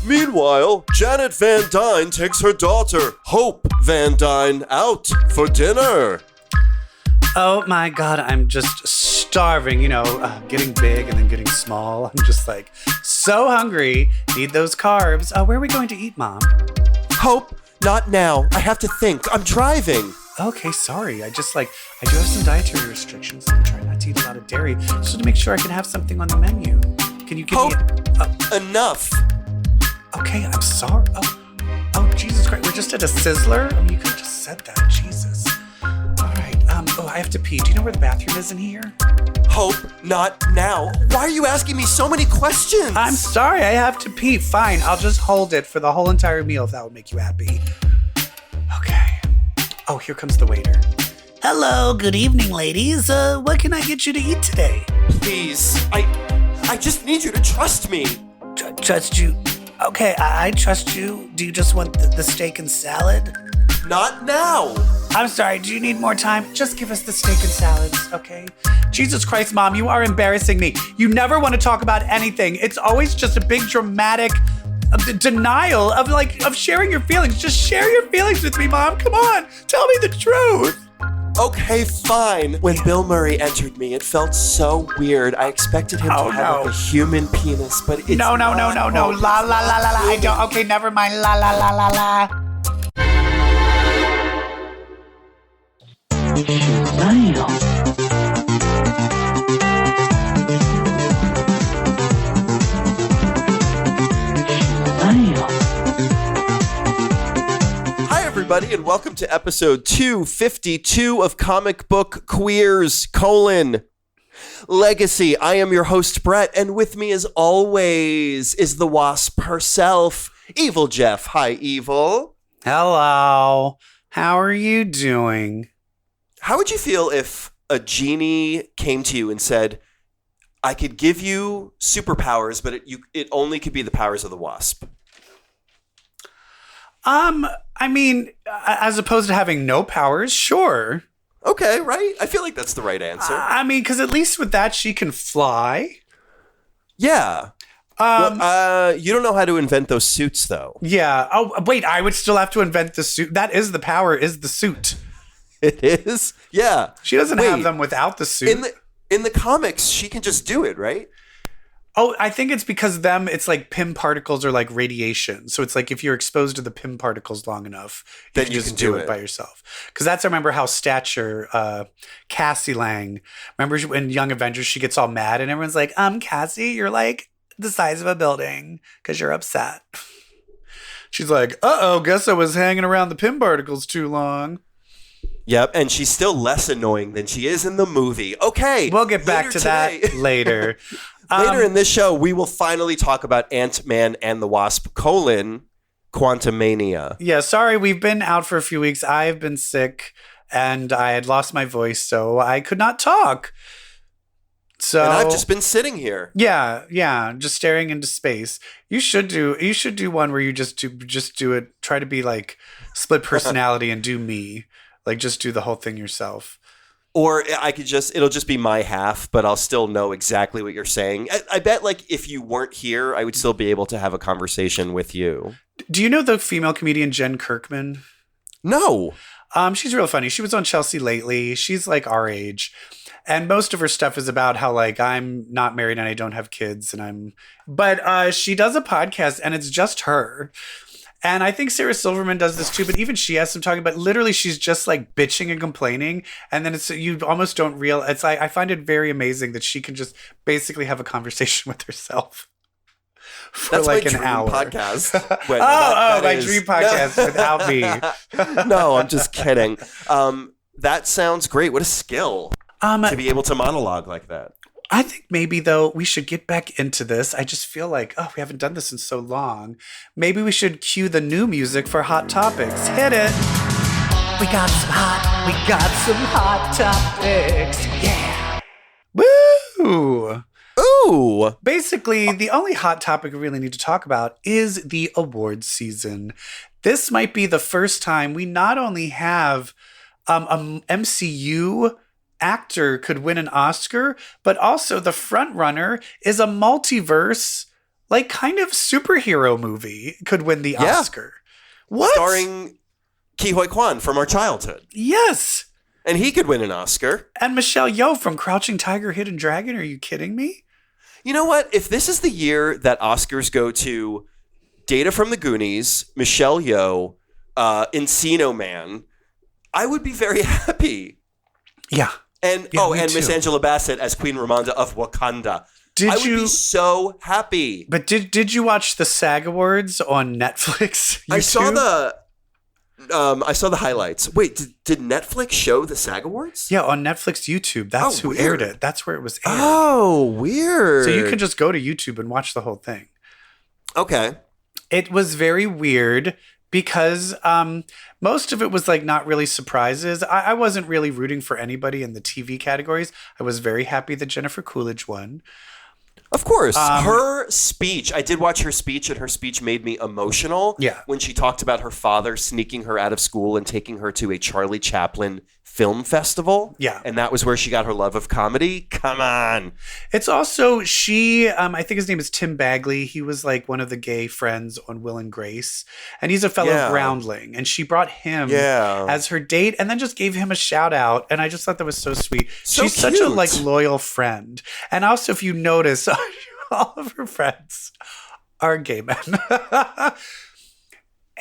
Meanwhile, Janet Van Dyne takes her daughter, Hope Van Dyne, out for dinner. Oh my God, I'm just starving, getting big and then getting small. I'm just like so hungry, need those carbs. Where are we going to eat, Mom? Hope, not now. I have to think. I'm driving. Okay, sorry. I do have some dietary restrictions. I'm trying not to eat a lot of dairy just to make sure I can have something on the menu. Can you give Hope, me enough. Okay, I'm sorry. Oh, Jesus Christ. We're just at a Sizzler? I mean, you could have just said that. Jesus. All right. I have to pee. Do you know where the bathroom is in here? Hope, not now. Why are you asking me so many questions? I'm sorry. I have to pee. Fine. I'll just hold it for the whole entire meal if that would make you happy. Okay. Oh, here comes the waiter. Hello. Good evening, ladies. What can I get you to eat today? Please. I just need you to trust me. Trust you? Okay, I trust you. Do you just want the steak and salad? Not now. I'm sorry, do you need more time? Just give us the steak and salads, okay? Jesus Christ, Mom, you are embarrassing me. You never want to talk about anything. It's always just a big dramatic denial of sharing your feelings. Just share your feelings with me, Mom. Come on, tell me the truth. Okay, fine. When Bill Murray entered me, it felt so weird. I expected him to have like a human penis, but it's No. La, la, la, la. I don't. Okay, never mind. La, la, la, la, la. Everybody, and welcome to episode 252 of Comic Book Queers, Legacy. I am your host, Brett, and with me as always is the Wasp herself, EvilJeff. Hi, Evil. Hello. How are you doing? How would you feel if a genie came to you and said, I could give you superpowers, but it only could be the powers of the Wasp? I mean, as opposed to having no powers, sure. Okay, right? I feel like that's the right answer. I mean, because at least with that, she can fly. Yeah. You don't know how to invent those suits, though. Yeah. Oh, wait, I would still have to invent the suit. That is the power, is the suit. It is? Yeah. She doesn't have them without the suit. In the comics, she can just do it, right? Oh, I think it's because it's like Pym particles are like radiation. So it's like if you're exposed to the Pym particles long enough, you can just do it by yourself. Because I remember how Stature, Cassie Lang, remember in Young Avengers, she gets all mad and everyone's like, Cassie, you're like the size of a building because you're upset. She's like, guess I was hanging around the Pym particles too long. Yep, and she's still less annoying than she is in the movie. Okay. We'll get back to that later. Later in this show, we will finally talk about Ant-Man and the Wasp, Quantumania. Yeah, sorry, we've been out for a few weeks. I've been sick, and I had lost my voice, so I could not talk. So, and I've just been sitting here. Yeah, just staring into space. You should do one where you just do it. Try to be like split personality and do me. Like just do the whole thing yourself. Or it'll just be my half, but I'll still know exactly what you're saying. I bet like if you weren't here, I would still be able to have a conversation with you. Do you know the female comedian Jen Kirkman? No. She's real funny. She was on Chelsea lately. She's like our age. And most of her stuff is about how like I'm not married and I don't have kids but she does a podcast and it's just her. And I think Sarah Silverman does this too, but even she has some talking about literally she's just like bitching and complaining. And then you almost don't realize it's like, I find it very amazing that she can just basically have a conversation with herself for That's like my an dream hour. podcast. My dream podcast without me. No, I'm just kidding. That sounds great. What a skill to be able to monologue like that. I think maybe, though, we should get back into this. I just feel like, we haven't done this in so long. Maybe we should cue the new music for Hot Topics. Hit it. We got some hot topics. Yeah. Woo! Ooh! Basically, the only hot topic we really need to talk about is the awards season. This might be the first time we not only have a MCU actor could win an Oscar, but also the front runner is a multiverse like kind of superhero movie could win the Yeah. Oscar. What? Starring Ke Huy Quan from our childhood. Yes. And he could win an Oscar. And Michelle Yeoh from Crouching Tiger, Hidden Dragon. Are you kidding me? You know what? If this is the year that Oscars go to Data from the Goonies, Michelle Yeoh, Encino Man, I would be very happy. Yeah. And Yeah, me and Miss too. Angela Bassett as Queen Ramonda of Wakanda. I would be so happy. But did you watch the SAG Awards on Netflix? I saw YouTube? I saw the highlights. Wait, did Netflix show the SAG Awards? Yeah, on Netflix YouTube. That's who aired weird. it. That's where it was aired. Oh, weird. So you can just go to YouTube and watch the whole thing. Okay. It was very weird because most of it was like not really surprises. I wasn't really rooting for anybody in the TV categories. I was very happy that Jennifer Coolidge won. Of course. Her speech, I did watch her speech, and her speech made me emotional. Yeah. When she talked about her father sneaking her out of school and taking her to a Charlie Chaplin film festival. Yeah. And that was where she got her love of comedy. Come on. It's also I think his name is Tim Bagley. He was like one of the gay friends on Will and Grace. And he's a fellow Yeah. groundling. And she brought him Yeah. as her date and then just gave him a shout out. And I just thought that was so sweet. So She's such a cute. like loyal friend. And also, if you notice, all of her friends are gay men.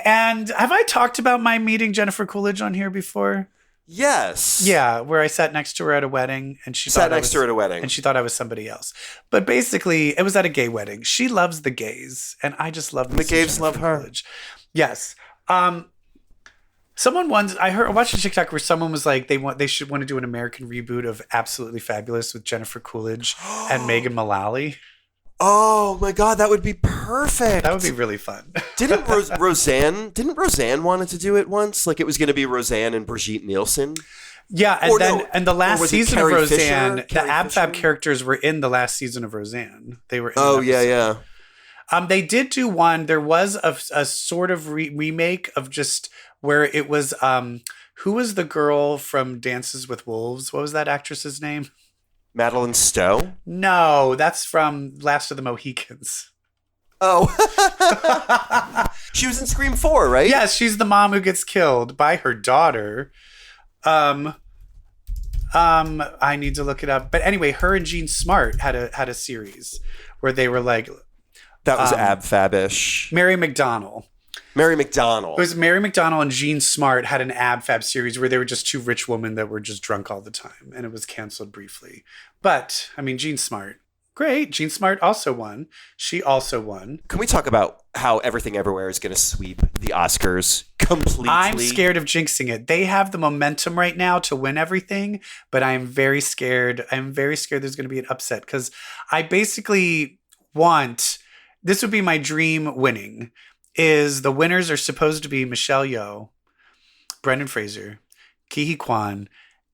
And have I talked about my meeting Jennifer Coolidge on here before? Yes. Yeah, where I sat next to her at a wedding and she Sat next to her at a wedding. and she thought I was somebody else. But basically, it was at a gay wedding. She loves the gays, and I just love The gays love her. Coolidge. Yes. Someone once I watched a TikTok where someone was like they should want to do an American reboot of Absolutely Fabulous with Jennifer Coolidge and Megan Mullally. Oh my God, that would be perfect. That would be really fun. Didn't Roseanne wanted to do it once? Like it was going to be Roseanne and Brigitte Nielsen. Yeah, and Or then no, and the or last was it season of Carrie Roseanne, Fisher? the Carrie Ab Fab Fisher? characters were in the last season of Roseanne. They were in Oh an yeah, episode. yeah. They did do one. There was a sort of remake of just where it was. Who was the girl from Dances with Wolves? What was that actress's name? Madeline Stowe. No, that's from Last of the Mohicans. Oh, she was in Scream 4, right? Yes, she's the mom who gets killed by her daughter. I need to look it up. But anyway, her and Jean Smart had a series where they were like That was Ab Fabish. Mary McDonnell. Mary McDonnell. It was Mary McDonnell and Jean Smart had an Ab Fab series where they were just two rich women that were just drunk all the time, and it was canceled briefly. But I mean, Jean Smart, great. Jean Smart also won. She also won. Can we talk about how Everything Everywhere is going to sweep the Oscars completely? I'm scared of jinxing it. They have the momentum right now to win everything, but I am very scared. I'm very scared there's going to be an upset because I basically want this would be my dream winning. Is the winners are supposed to be Michelle Yeoh, Brendan Fraser, Ke Huy Quan,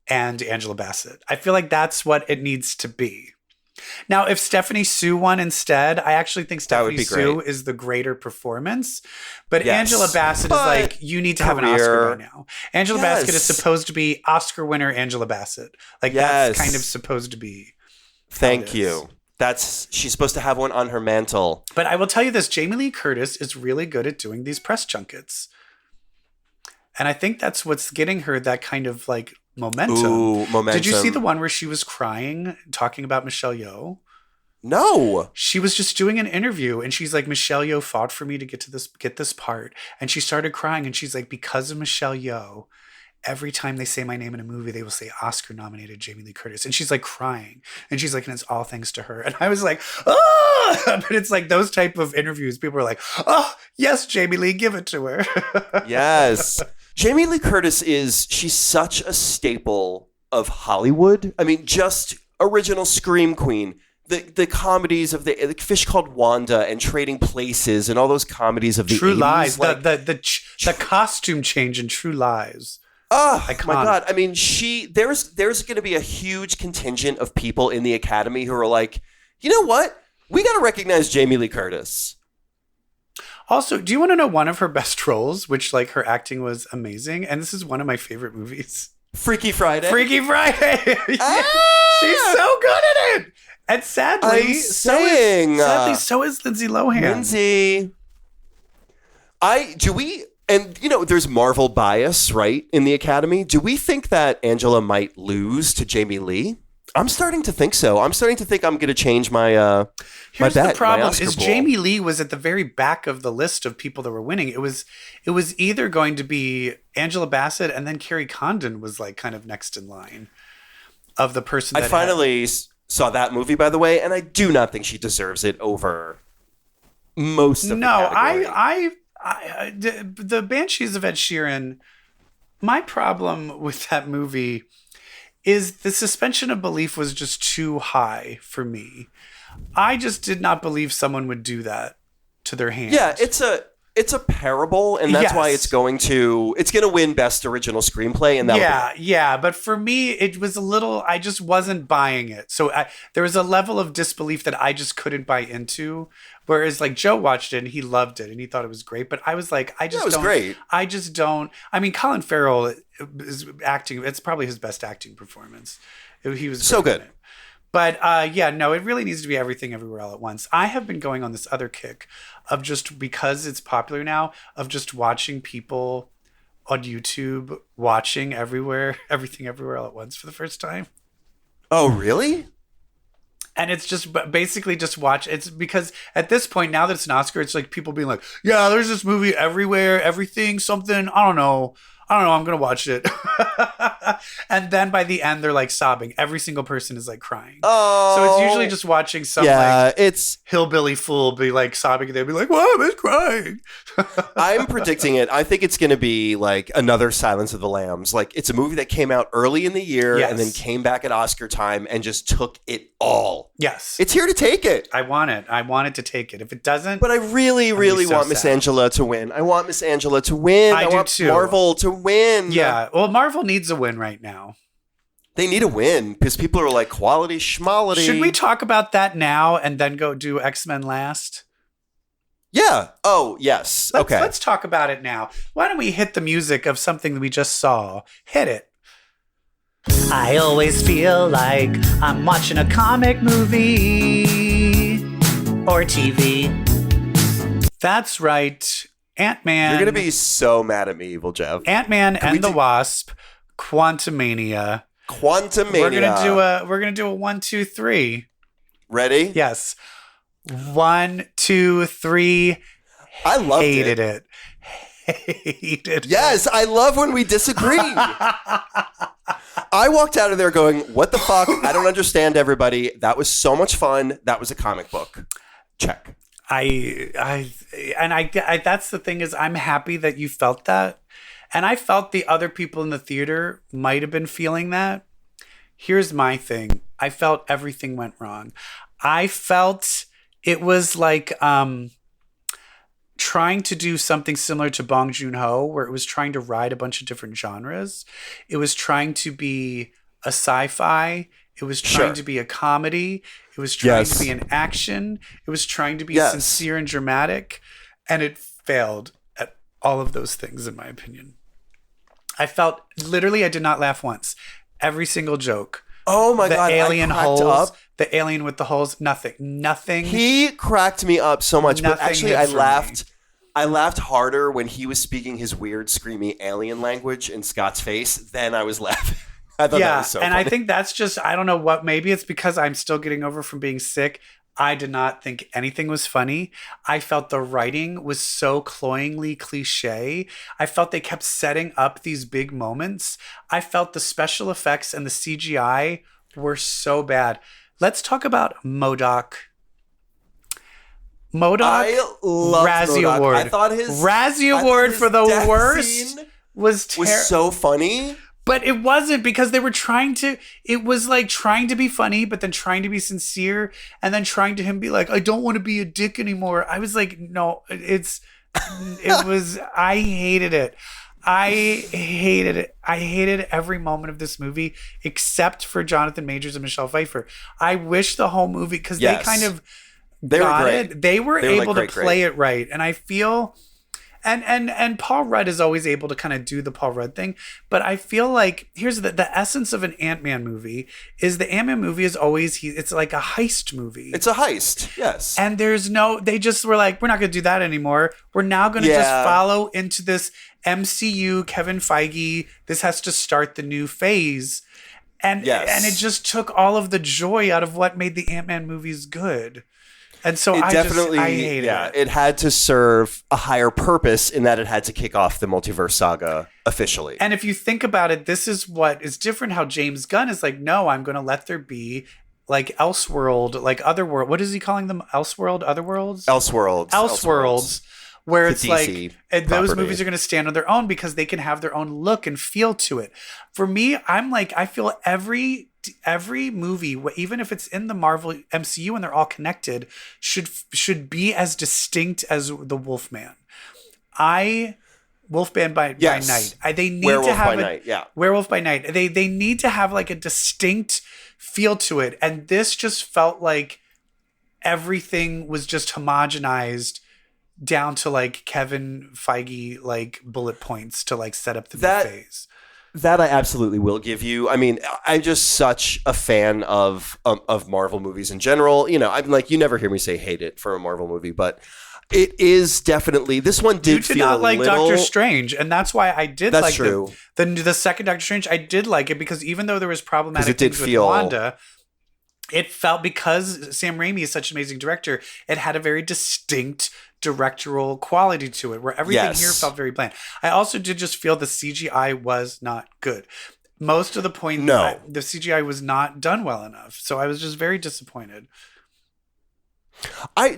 and Angela Bassett. I feel like that's what it needs to be. Now, if Stephanie Sue won instead, I actually think would Stephanie be Sue great. is the greater performance. But Yes. Angela Bassett is But like, you need to have an Oscar career. by now. Angela Yes. Bassett is supposed to be Oscar winner Angela Bassett. Like, Yes. that's kind of supposed to be. Thank it you. She's supposed to have one on her mantle. But I will tell you this, Jamie Lee Curtis is really good at doing these press junkets. And I think that's what's getting her that kind of like momentum. Ooh, momentum. Did you see the one where she was crying talking about Michelle Yeoh? No. She was just doing an interview and she's like, Michelle Yeoh fought for me to get this part. And she started crying and she's like, because of Michelle Yeoh, every time they say my name in a movie, they will say Oscar nominated Jamie Lee Curtis. And she's like crying. And she's like, and it's all thanks to her. And I was like, oh, but it's like those type of interviews. People are like, oh, yes, Jamie Lee, give it to her. Yes. Jamie Lee Curtis she's such a staple of Hollywood. I mean, just original Scream Queen. The comedies of the Fish Called Wanda and Trading Places and all those comedies of the True 80s. Lies. Like, The costume change in True Lies. oh Iconic. my God. I mean, there's going to be a huge contingent of people in the Academy who are like, you know what? We got to recognize Jamie Lee Curtis. Also, do you want to know one of her best roles, which like her acting was amazing? And this is one of my favorite movies. Freaky Friday. Freaky Friday. Ah! She's so good at it. And sadly, so is Lindsay Lohan. Lindsay. And there's Marvel bias, right, in the Academy. Do we think that Angela might lose to Jamie Lee? I'm starting to think so. I'm starting to think I'm going to change my Here's my bet. The problem my is Jamie Lee was at the very back of the list of people that were winning. It was either going to be Angela Bassett and then Carrie Condon was like kind of next in line of the person. I finally saw that movie, by the way, and I do not think she deserves it over most of the category. The Banshees of Ed Sheeran. My problem with that movie is the suspension of belief was just too high for me. I just did not believe someone would do that to their hand. Yeah, it's a parable, and that's why it's going to win Best Original Screenplay. And but for me, it was a little. I just wasn't buying it. So there was a level of disbelief that I just couldn't buy into. Whereas like Joe watched it and he loved it and he thought it was great, but I was like, great. I just don't. I mean, Colin Farrell is acting. It's probably his best acting performance. He was so good. But it really needs to be Everything Everywhere All at Once. I have been going on this other kick of just because it's popular now of just watching people on YouTube watching Everything Everywhere All at Once for the first time. Oh, really? And it's just basically just watch. It's because at this point, now that it's an Oscar, it's like people being like, yeah, there's this movie everywhere, everything, something. I don't know. I'm going to watch it. And then by the end, they're like sobbing. Every single person is like crying. Oh. So it's usually just watching some it's hillbilly fool be like sobbing. And they'll be like, why am I crying? I'm predicting it. I think it's going to be like another Silence of the Lambs. Like it's a movie that came out early in the year and then came back at Oscar time and just took it all. Yes. It's here to take it. I want it. I want it to take it. If it doesn't. But I really, really want Miss Angela to win. I want Miss Angela to win. I want too. Marvel to win. Yeah. Well, Marvel needs a win right now. They need a win because people are like quality schmality. Should we talk about that now and then go do X-Men last? Yeah. Oh, yes. Okay. Let's talk about it now. Why don't we hit the music of something that we just saw? Hit it. I always feel like I'm watching a comic movie or TV. That's right. Ant-Man. You're going to be so mad at me, EvilJeff. Ant-Man and the Wasp, Quantumania. Quantumania. We're gonna do a 1, 2, 3. Ready? Yes. 1, 2, 3. I loved hated it. Hated yes, I love when we disagree. I walked out of there going, what the fuck? I don't understand everybody. That was so much fun. That was a comic book. Check. I that's the thing is I'm happy that you felt that. And I felt the other people in the theater might have been feeling that. Here's my thing. I felt everything went wrong. I felt it was like trying to do something similar to Bong Joon-ho, where it was trying to ride a bunch of different genres. It was trying to be a sci-fi. It was trying to be a comedy. It was trying to be an action. It was trying to be sincere and dramatic. And it failed at all of those things, in my opinion. I felt, literally, I did not laugh once. Every single joke. Oh my God. The alien holes. The alien with the holes. Nothing. He cracked me up so much. But actually, I laughed. I laughed harder when he was speaking his weird, screamy alien language in Scott's face. Then I was laughing. I thought that was so funny. I think that's just, I don't know what, maybe it's because I'm still getting over from being sick. I did not think anything was funny. I felt the writing was so cloyingly cliche. I felt they kept setting up these big moments. I felt the special effects and the CGI were so bad. Let's talk about MODOK. I loved Razzie MODOK. Award. I thought his Razzie Award for the worst was so funny. But it wasn't, because they were it was like trying to be funny, but then trying to be sincere, and then trying to him be like, I don't want to be a dick anymore. I was like, no, I hated it. I hated it. I hated every moment of this movie except for Jonathan Majors and Michelle Pfeiffer. I wish the whole movie, because they kind of got it. They were able to play it right. And I feel, And Paul Rudd is always able to kind of do the Paul Rudd thing. But I feel like here's the essence of an Ant-Man movie is the Ant-Man movie is always it's like a heist movie. It's a heist, yes. And they just were like, we're not going to do that anymore. We're now going to just follow into this MCU, Kevin Feige. This has to start the new phase. And it just took all of the joy out of what made the Ant-Man movies good. And so I hate it. It had to serve a higher purpose in that it had to kick off the Multiverse Saga officially. And if you think about it, this is what is different how James Gunn is like, no, I'm going to let there be like Elseworld, like Otherworld. What is he calling them? Elseworld? Otherworlds? Elseworlds. Where it's like those property. movies are going to stand on their own because they can have their own look and feel to it. For me, I'm like, I feel every movie, even if it's in the Marvel MCU and they're all connected, should be as distinct as the Wolfman. Wolfman by Night. They need Werewolf to have by Night. Yeah. Werewolf by Night. They need to have like a distinct feel to it, and this just felt like everything was just homogenized down to like Kevin Feige like bullet points to like set up the new phase. That I absolutely will give you. I mean, I'm just such a fan of Marvel movies in general. You know, I'm like, you never hear me say hate it for a Marvel movie, but it is definitely, this one did feel not like little... Doctor Strange, and that's why I did that's like true. The second Doctor Strange. I did like it because even though there was problematic things with feel... Wanda, it felt, because Sam Raimi is such an amazing director, it had a very distinct directorial quality to it, where everything here felt very bland. I also did just feel the CGI was not good. Most of the point, the CGI was not done well enough. So I was just very disappointed.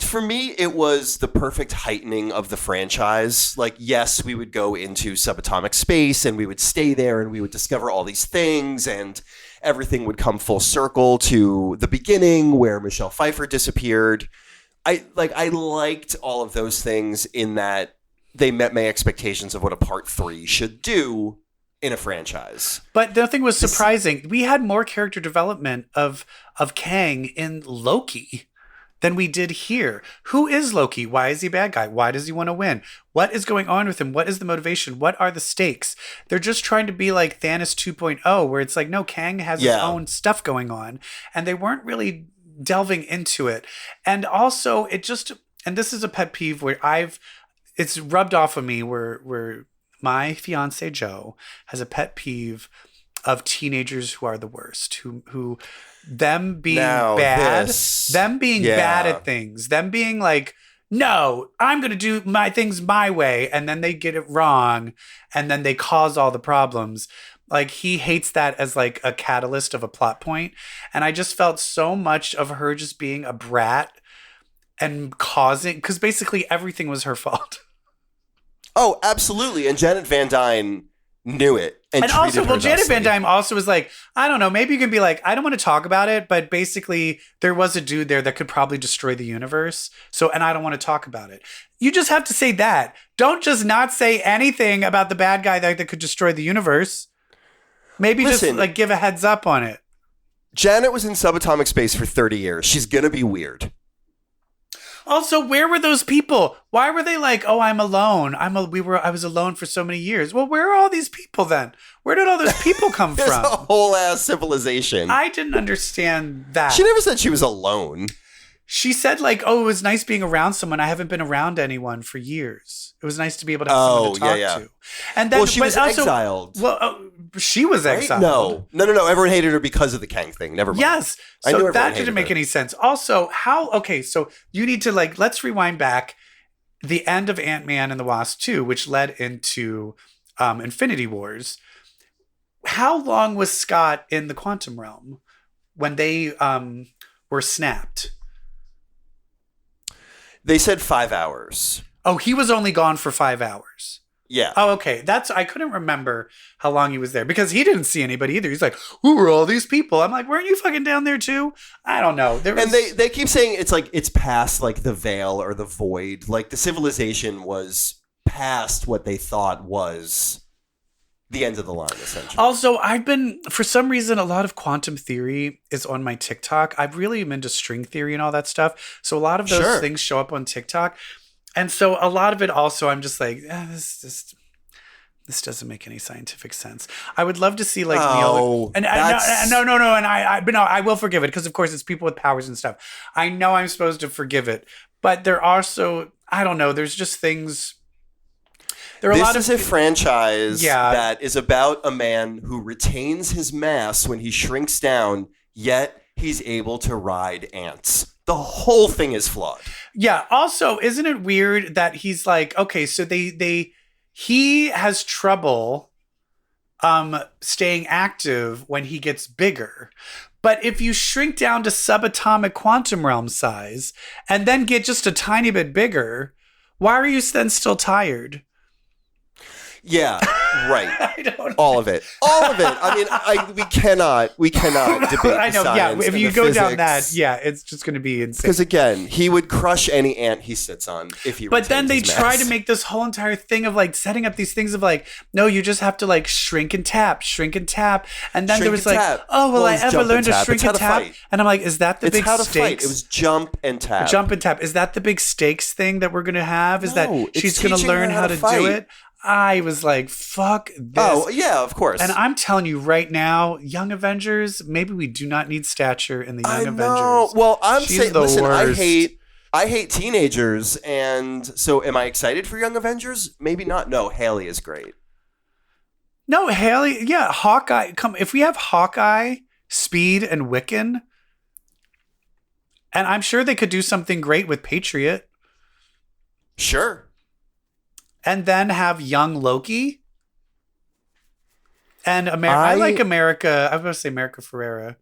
For me, it was the perfect heightening of the franchise. Like, yes, we would go into subatomic space and we would stay there and we would discover all these things and everything would come full circle to the beginning where Michelle Pfeiffer disappeared. I liked all of those things in that they met my expectations of what a part 3 should do in a franchise. But nothing was surprising. We had more character development of Kang in Loki than we did here. Who is Loki? Why is he a bad guy? Why does he want to win? What is going on with him? What is the motivation? What are the stakes? They're just trying to be like Thanos 2.0, where it's like, no, Kang has his own stuff going on. And they weren't really delving into it. And also and this is a pet peeve where it's rubbed off of me where my fiance Joe has a pet peeve of teenagers who are the worst, who them being bad at things, them being like, no, I'm going to do my things my way. And then they get it wrong. And then they cause all the problems. Like, he hates that as like a catalyst of a plot point. And I just felt so much of her just being a brat and causing, because basically everything was her fault. Oh, absolutely. And Janet Van Dyne knew it. And also, Janet Van Dyne also was like, I don't know, maybe you can be like, I don't want to talk about it, but basically there was a dude there that could probably destroy the universe. So, and I don't want to talk about it. You just have to say that. Don't just not say anything about the bad guy that could destroy the universe. Maybe just like give a heads up on it. Janet was in subatomic space for 30 years. She's going to be weird. Also, where were those people? Why were they like, oh, I'm alone. I was alone for so many years. Well, where are all these people then? Where did all those people come There's from? A whole ass civilization. I didn't understand that. She never said she was alone. She said like, oh, it was nice being around someone. I haven't been around anyone for years. It was nice to be able to have someone to talk to. And then, she was exiled. Well, she was exiled. No. Everyone hated her because of the Kang thing. Never mind. Yes. So that didn't make any sense. Also, so you need to like, let's rewind back the end of Ant-Man and the Wasp 2, which led into Infinity Wars. How long was Scott in the quantum realm when they were snapped? They said 5 hours. Oh, he was only gone for 5 hours. Yeah. Oh, okay. I couldn't remember how long he was there because he didn't see anybody either. He's like, who were all these people? I'm like, weren't you fucking down there too? I don't know. And they keep saying it's like, it's past like the veil or the void. Like the civilization was past what they thought was the end of the line, essentially. Also, for some reason, a lot of quantum theory is on my TikTok. I really am into string theory and all that stuff. So a lot of those things show up on TikTok. And so a lot of it also, I'm just like, this doesn't make any scientific sense. I would love to see like Neil. And I will forgive it because of course it's people with powers and stuff. I know I'm supposed to forgive it, but there are so I don't know. There's just things. This is a franchise that is about a man who retains his mass when he shrinks down, yet he's able to ride ants. The whole thing is flawed. Yeah. Also, isn't it weird that he's like, okay, so he has trouble staying active when he gets bigger. But if you shrink down to subatomic quantum realm size and then get just a tiny bit bigger, why are you then still tired? Yeah, right. I don't all of it. I mean, we cannot debate I know, the science. If you go down that, it's just going to be insane. Because again, he would crush any ant he sits on if he. But then they try to make this whole entire thing of like setting up these things of like, no, you just have to like shrink and tap, and then there was like, oh, will I ever learn to shrink and tap? And I'm like, is that the big stakes? It was jump and tap. Jump and tap. Is that the big stakes thing that we're going to have? Is that she's going to learn how to do it? I was like, fuck this. Oh, yeah, of course. And I'm telling you right now, Young Avengers, maybe we do not need stature in the Young Avengers. Know. Well, I'm saying, listen, worst. I hate teenagers. And so am I excited for Young Avengers? Maybe not. No, Haley is great. No, Haley, yeah, Hawkeye. If we have Hawkeye, Speed, and Wiccan, and I'm sure they could do something great with Patriot. Sure. And then have young Loki. And I like America. I was going to say America Ferrera.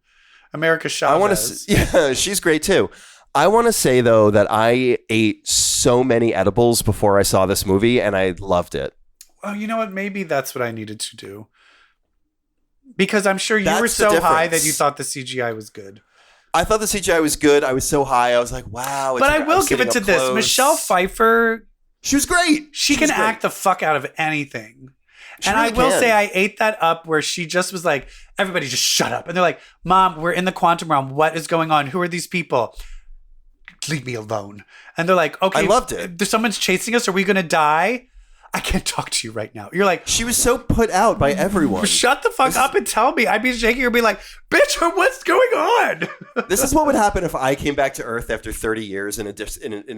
America Chavez. Yeah, she's great too. I want to say though that I ate so many edibles before I saw this movie and I loved it. Well, you know what? Maybe that's what I needed to do. Because I'm sure you were so high that you thought the CGI was good. I thought the CGI was good. I was so high. I was like, wow. But I will give it to this. Michelle Pfeiffer. She was great. She can act the fuck out of anything. And I will say I ate that up where she just was like, everybody just shut up. And they're like, Mom, we're in the quantum realm. What is going on? Who are these people? Leave me alone. And they're like, okay. I loved it. Someone's chasing us. Are we going to die? I can't talk to you right now. You're like, she was so put out by everyone. Shut the fuck up and tell me. I'd be shaking and be like, bitch, what's going on? This is what would happen if I came back to Earth after 30 years in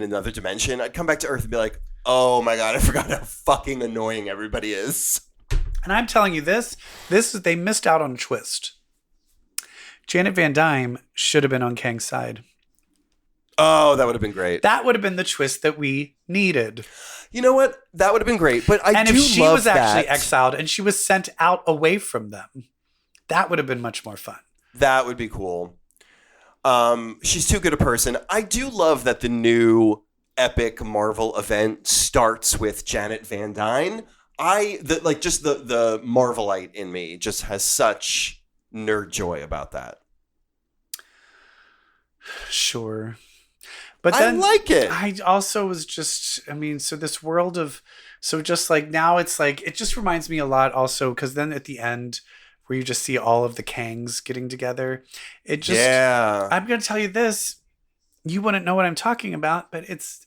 another dimension. I'd come back to Earth and be like, oh my God, I forgot how fucking annoying everybody is. And I'm telling you they missed out on a twist. Janet Van Dyne should have been on Kang's side. Oh, that would have been great. That would have been the twist that we needed. You know what? That would have been great. But if she was actually exiled and she was sent out away from them, that would have been much more fun. That would be cool. She's too good a person. I do love that the new epic Marvel event starts with Janet Van Dyne. The Marvelite in me just has such nerd joy about that. Sure. But then I like it. I also was just, so this world of, so just like now it's like, it just reminds me a lot also, because then at the end where you just see all of the Kangs getting together, it just, I'm going to tell you this, you wouldn't know what I'm talking about, but it's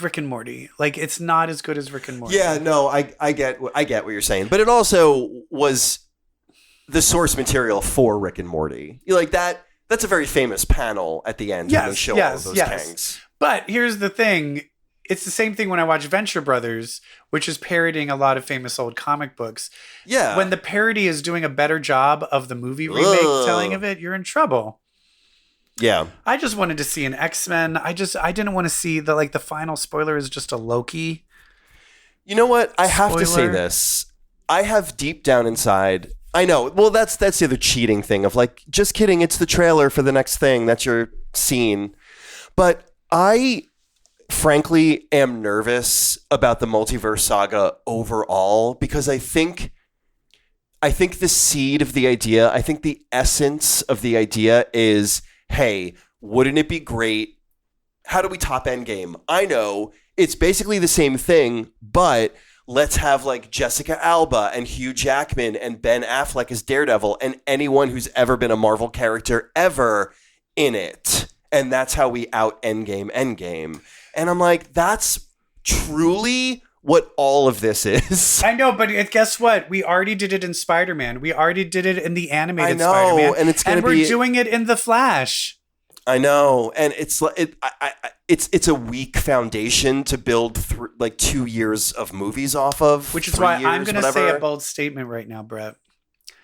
Rick and Morty. Like, it's not as good as Rick and Morty. Yeah, no, I get what you're saying, but it also was the source material for Rick and Morty. You like that. That's a very famous panel at the end. When they show all of those Kangs. But here's the thing. It's the same thing when I watch Venture Brothers, which is parodying a lot of famous old comic books. Yeah. When the parody is doing a better job of the movie remake telling of it, you're in trouble. Yeah. I just wanted to see an X-Men. I didn't want to see the final spoiler is just a Loki. You know what? I have to say this. I have deep down inside... I know. Well, that's the other cheating thing of like, just kidding. It's the trailer for the next thing. That's your scene. But I, frankly, am nervous about the Multiverse Saga overall because I think the seed of the idea, I think the essence of the idea is, hey, wouldn't it be great? How do we top Endgame? I know it's basically the same thing, but... let's have like Jessica Alba and Hugh Jackman and Ben Affleck as Daredevil and anyone who's ever been a Marvel character ever in it. And that's how we out Endgame. And I'm like, that's truly what all of this is. I know, but guess what? We already did it in Spider-Man. We already did it in the animated I know, Spider-Man. and we're doing it in The Flash. I know, and it's it's a weak foundation to build like 2 years of movies off of. Which is why I'm going to say a bold statement right now, Brett.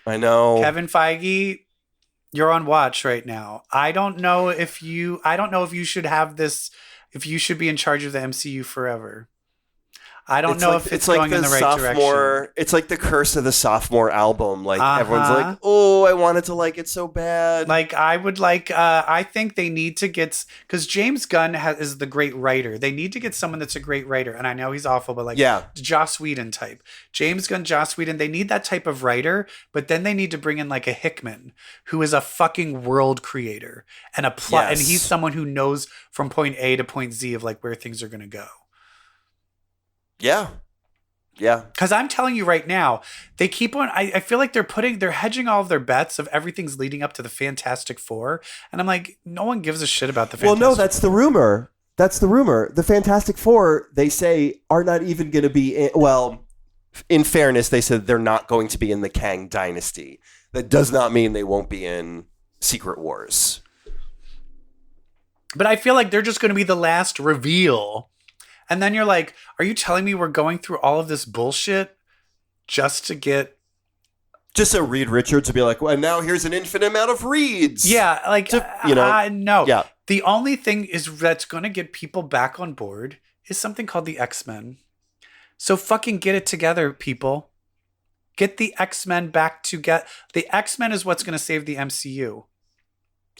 I know. Kevin Feige, you're on watch right now. I don't know if you should have this, if you should be in charge of the MCU forever. I don't know if it's going in the right direction. It's like the curse of the sophomore album. Like everyone's like, oh, I wanted to like it so bad. Like I think they need to get, because James Gunn is the great writer. They need to get someone that's a great writer. And I know he's awful, but like Joss Whedon type. James Gunn, Joss Whedon, they need that type of writer, but then they need to bring in like a Hickman who is a fucking world creator and a plot. And he's someone who knows from point A to point Z of like where things are going to go. Yeah. Because I'm telling you right now, they keep on. I feel like they're hedging all of their bets of everything's leading up to the Fantastic Four, and I'm like, no one gives a shit about the Fantastic Four. Well, no, that's the rumor. The Fantastic Four, they say, are not even going to be in. Well, in fairness, they said they're not going to be in the Kang Dynasty. That does not mean they won't be in Secret Wars. But I feel like they're just going to be the last reveal. And then you're like, are you telling me we're going through all of this bullshit just to get... Just a Reed Richards to be like, well, now here's an infinite amount of Reeds. Yeah, like, no. Yeah. The only thing is that's going to get people back on board is something called the X-Men. So fucking get it together, people. Get the X-Men back together. The X-Men is what's going to save the MCU.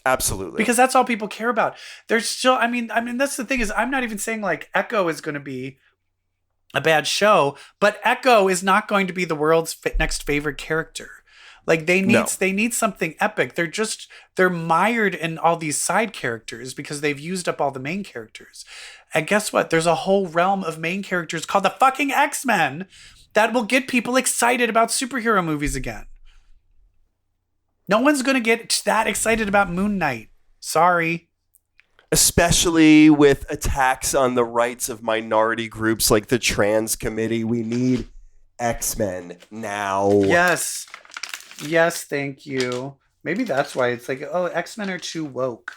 Absolutely. Because that's all people care about. There's still, I mean, that's the thing is, I'm not even saying like Echo is going to be a bad show, but Echo is not going to be the world's next favorite character. Like they need something epic. They're mired in all these side characters because they've used up all the main characters. And guess what? There's a whole realm of main characters called the fucking X-Men that will get people excited about superhero movies again. No one's going to get that excited about Moon Knight. Sorry. Especially with attacks on the rights of minority groups like the Trans Committee. We need X-Men now. Yes. Yes, thank you. Maybe that's why it's like, oh, X-Men are too woke.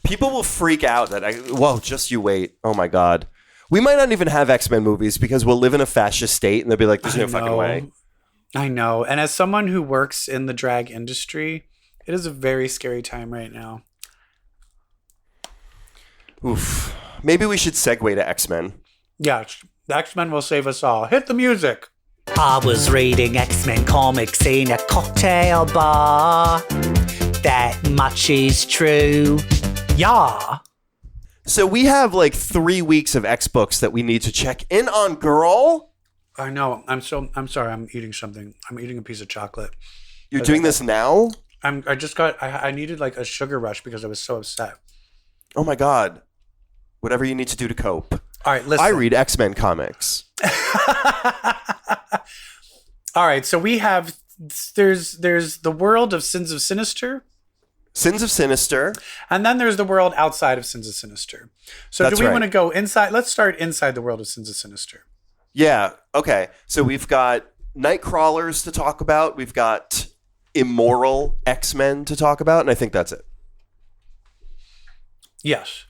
People will freak out that just you wait. Oh my God. We might not even have X-Men movies because we'll live in a fascist state and they'll be like, there's no fucking way. I know. And as someone who works in the drag industry, it is a very scary time right now. Oof. Maybe we should segue to X-Men. Yeah, the X-Men will save us all. Hit the music. I was reading X-Men comics in a cocktail bar. That much is true. Yeah. So we have like 3 weeks of X books that we need to check in on, girl. I know. I'm sorry. I'm eating something. I'm eating a piece of chocolate. You're doing this now? I needed like a sugar rush because I was so upset. Oh my God. Whatever you need to do to cope. All right, listen. I read X-Men comics. All right, so we have there's the world of Sins of Sinister. Sins of Sinister. And then there's the world outside of Sins of Sinister. So do we want to go inside? Let's start inside the world of Sins of Sinister. Yeah. Okay. So we've got Nightcrawlers to talk about. We've got Immoral X-Men to talk about. And I think that's it. Yes.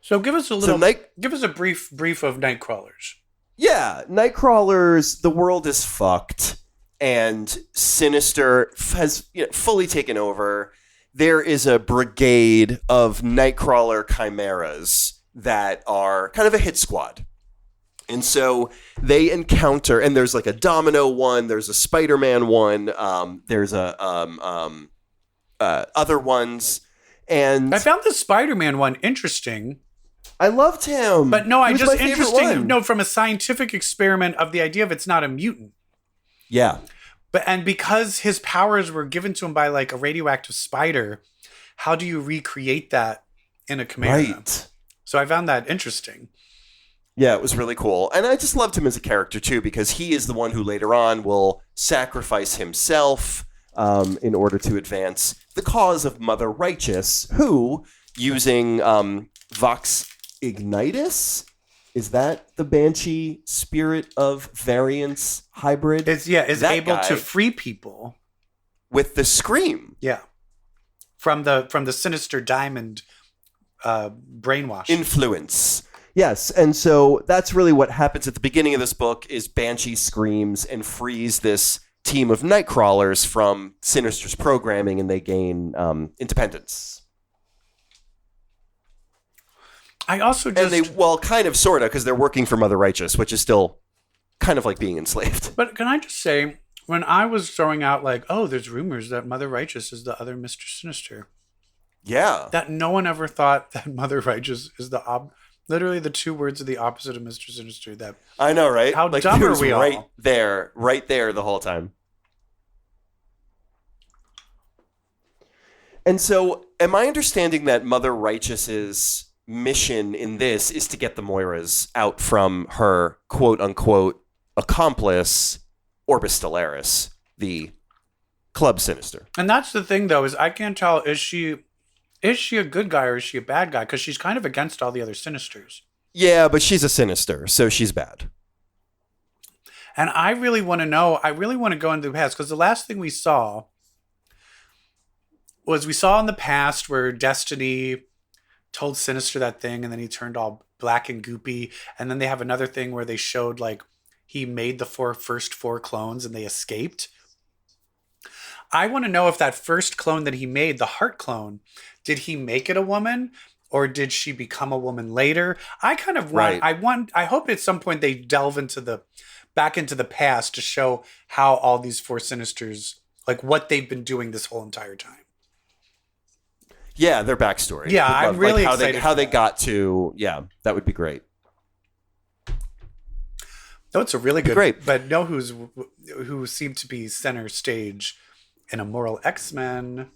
So give us a brief of Nightcrawlers. Yeah. Nightcrawlers, the world is fucked. And Sinister has fully taken over. There is a brigade of Nightcrawler chimeras that are kind of a hit squad. And so they encounter, and there's like a Domino one, there's a Spider-Man one, there's a other ones, and I found the Spider-Man one interesting. I loved him, but no, I just interesting. No, from a scientific experiment of the idea of it's not a mutant. Yeah, and because his powers were given to him by like a radioactive spider, how do you recreate that in a chimera? Right. So I found that interesting. Yeah, it was really cool. And I just loved him as a character, too, because he is the one who later on will sacrifice himself in order to advance the cause of Mother Righteous, who using Vox Ignitus. Is that the Banshee Spirit of Variance hybrid? Is That able guy to free people. with the scream Yeah. From the sinister diamond brainwash. influence. Yes, and so that's really what happens at the beginning of this book is Banshee screams and frees this team of Nightcrawlers from Sinister's programming, and they gain independence. I also just... And they, well, kind of, sort of, because they're working for Mother Righteous, which is still kind of like being enslaved. But can I just say, when I was throwing out like, oh, there's rumors that Mother Righteous is the other Mr. Sinister, Yeah. that no one ever thought that Mother Righteous is literally the two words of the opposite of Mr. Sinister. That I know, right? How like, dumb it are was we right all? right there the whole time. And so, am I understanding that Mother Righteous's mission in this is to get the Moiras out from her quote-unquote accomplice, Orbis Stellaris, the Club Sinister? And that's the thing, though, is I can't tell, is she a good guy or is she a bad guy? Because she's kind of against all the other Sinisters. Yeah, but she's a Sinister, so she's bad. And I really want to know, I really want to go into the past, because the last thing we saw in the past where Destiny told Sinister that thing, and then he turned all black and goopy. And then they have another thing where they showed like he made the first four clones and they escaped. I want to know if that first clone that he made, the heart clone, did he make it a woman or did she become a woman later? I kind of want, Right. I hope at some point they delve back into the past to show how all these four Sinisters, like what they've been doing this whole entire time. Yeah, their backstory. Yeah, I'm really how excited how for they that. got to. Yeah, that would be great. No, it's a really good. Great. But know who seemed to be center stage in Immoral X-Men.